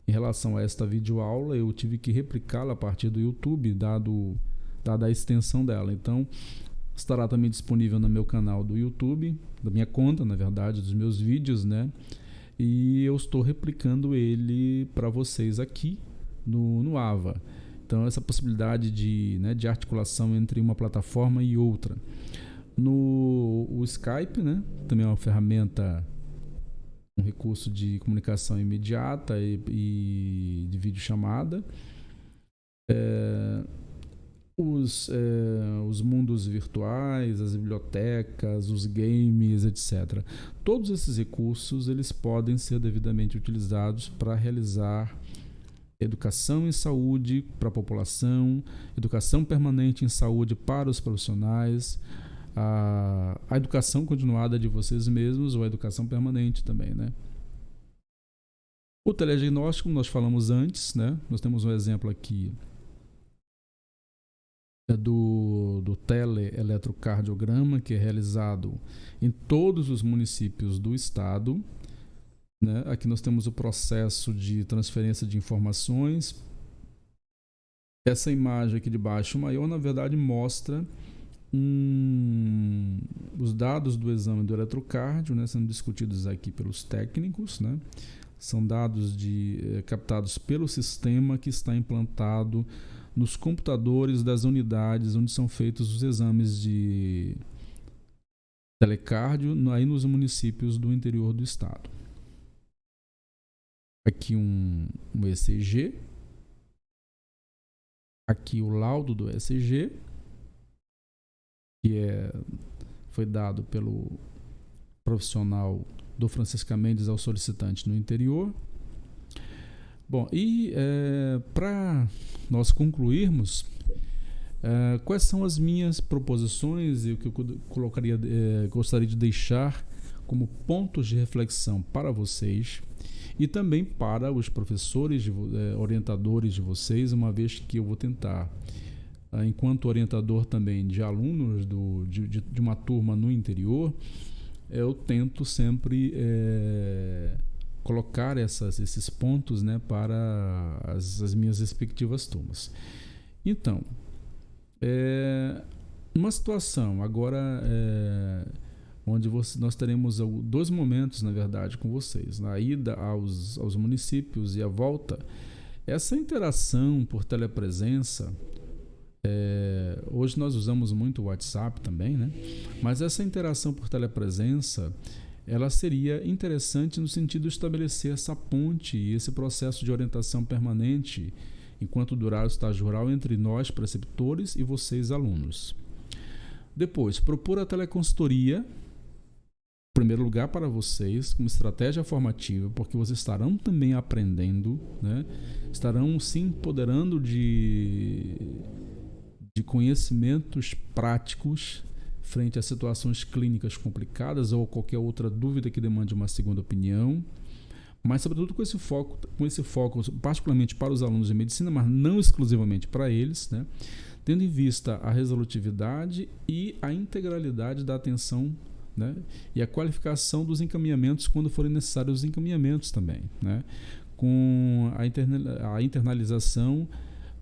em relação a esta videoaula, eu tive que replicá-la a partir do YouTube, dada a extensão dela. Então, estará também disponível no meu canal do YouTube, da minha conta, na verdade, dos meus vídeos, né? E eu estou replicando ele para vocês aqui no AVA. Então, essa possibilidade de articulação entre uma plataforma e outra. O Skype, né, também é uma ferramenta, um recurso de comunicação imediata e de videochamada. Os mundos virtuais, as bibliotecas, os games, etc. Todos esses recursos eles podem ser devidamente utilizados para realizar educação em saúde para a população, educação permanente em saúde para os profissionais, a educação continuada de vocês mesmos ou a educação permanente também, né? O telediagnóstico, nós falamos antes, né? Nós temos um exemplo aqui do teleeletrocardiograma, que é realizado em todos os municípios do estado, né? Aqui nós temos o processo de transferência de informações. Essa imagem aqui de baixo maior, na verdade, mostra os dados do exame do eletrocárdio, né, sendo discutidos aqui pelos técnicos, né? São dados captados pelo sistema que está implantado nos computadores das unidades onde são feitos os exames de telecárdio aí nos municípios do interior do estado. Aqui um ECG, aqui o laudo do ECG, que foi dado pelo profissional do Francisca Mendes ao solicitante no interior. Bom, e para nós concluirmos, quais são as minhas proposições e o que eu gostaria de deixar como pontos de reflexão para vocês e também para os professores, orientadores de vocês, uma vez que eu vou tentar, enquanto orientador também de alunos de uma turma no interior, eu tento sempre colocar esses pontos, né, para as minhas respectivas turmas. Então, uma situação agora onde nós teremos dois momentos, na verdade, com vocês, na ida aos municípios e a volta. Essa interação por telepresença, hoje nós usamos muito o WhatsApp também, né? Mas essa interação por telepresença, ela seria interessante no sentido de estabelecer essa ponte e esse processo de orientação permanente enquanto durar o estágio rural entre nós, preceptores, e vocês, alunos. Depois, propor a teleconsultoria, em primeiro lugar para vocês, como estratégia formativa, porque vocês estarão também aprendendo, né? Estarão se empoderando de conhecimentos práticos frente a situações clínicas complicadas ou qualquer outra dúvida que demande uma segunda opinião, mas sobretudo com esse foco particularmente para os alunos de medicina, mas não exclusivamente para eles, né? Tendo em vista a resolutividade e a integralidade da atenção, né? E a qualificação dos encaminhamentos quando forem necessários os encaminhamentos também, né? Com a internalização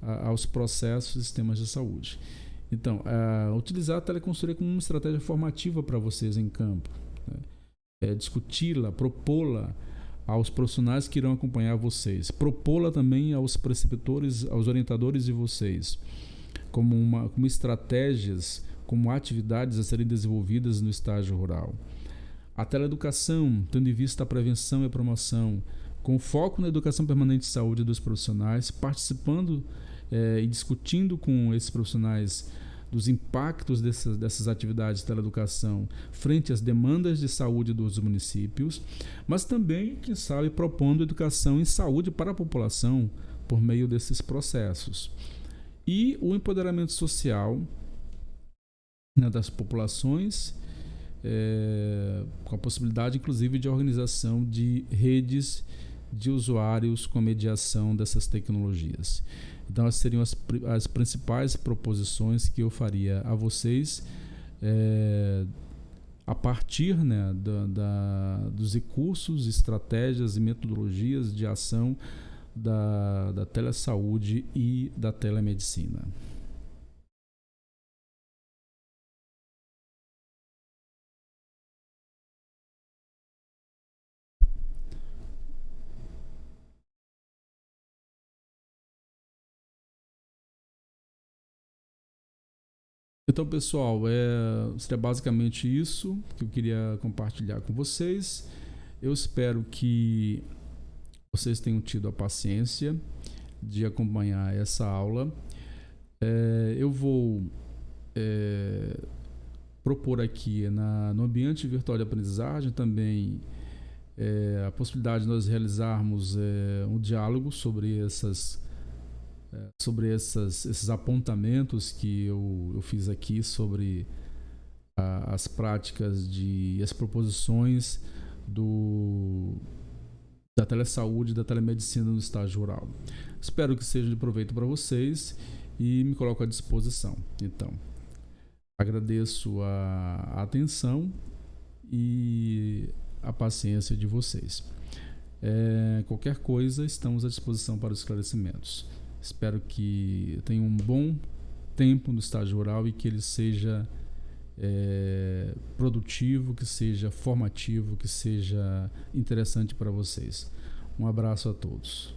aos processos e sistemas de saúde. Então, utilizar a teleconsultoria como uma estratégia formativa para vocês em campo, né? Discuti-la, propô-la aos profissionais que irão acompanhar vocês, propô-la também aos preceptores, aos orientadores de vocês, como estratégias, como atividades a serem desenvolvidas no estágio rural. A teleeducação, tendo em vista a prevenção e a promoção, com foco na educação permanente de saúde dos profissionais, participando e discutindo com esses profissionais dos impactos dessas atividades de teleeducação frente às demandas de saúde dos municípios, mas também, quem sabe, propondo educação em saúde para a população por meio desses processos. E o empoderamento social, né, das populações, com a possibilidade, inclusive, de organização de redes de usuários com a mediação dessas tecnologias. Então, essas seriam as principais proposições que eu faria a vocês a partir, né, dos recursos, estratégias e metodologias de ação da telesaúde e da telemedicina. Então, pessoal, seria basicamente isso que eu queria compartilhar com vocês. Eu espero que vocês tenham tido a paciência de acompanhar essa aula. Eu vou propor aqui no ambiente virtual de aprendizagem também a possibilidade de nós realizarmos um diálogo sobre esses apontamentos que eu fiz aqui sobre as práticas e as proposições da telesaúde e da telemedicina no estágio rural. Espero que seja de proveito para vocês e me coloco à disposição. Então, agradeço a atenção e a paciência de vocês. Qualquer coisa, estamos à disposição para os esclarecimentos. Espero que tenham um bom tempo no estágio rural e que ele seja produtivo, que seja formativo, que seja interessante para vocês. Um abraço a todos.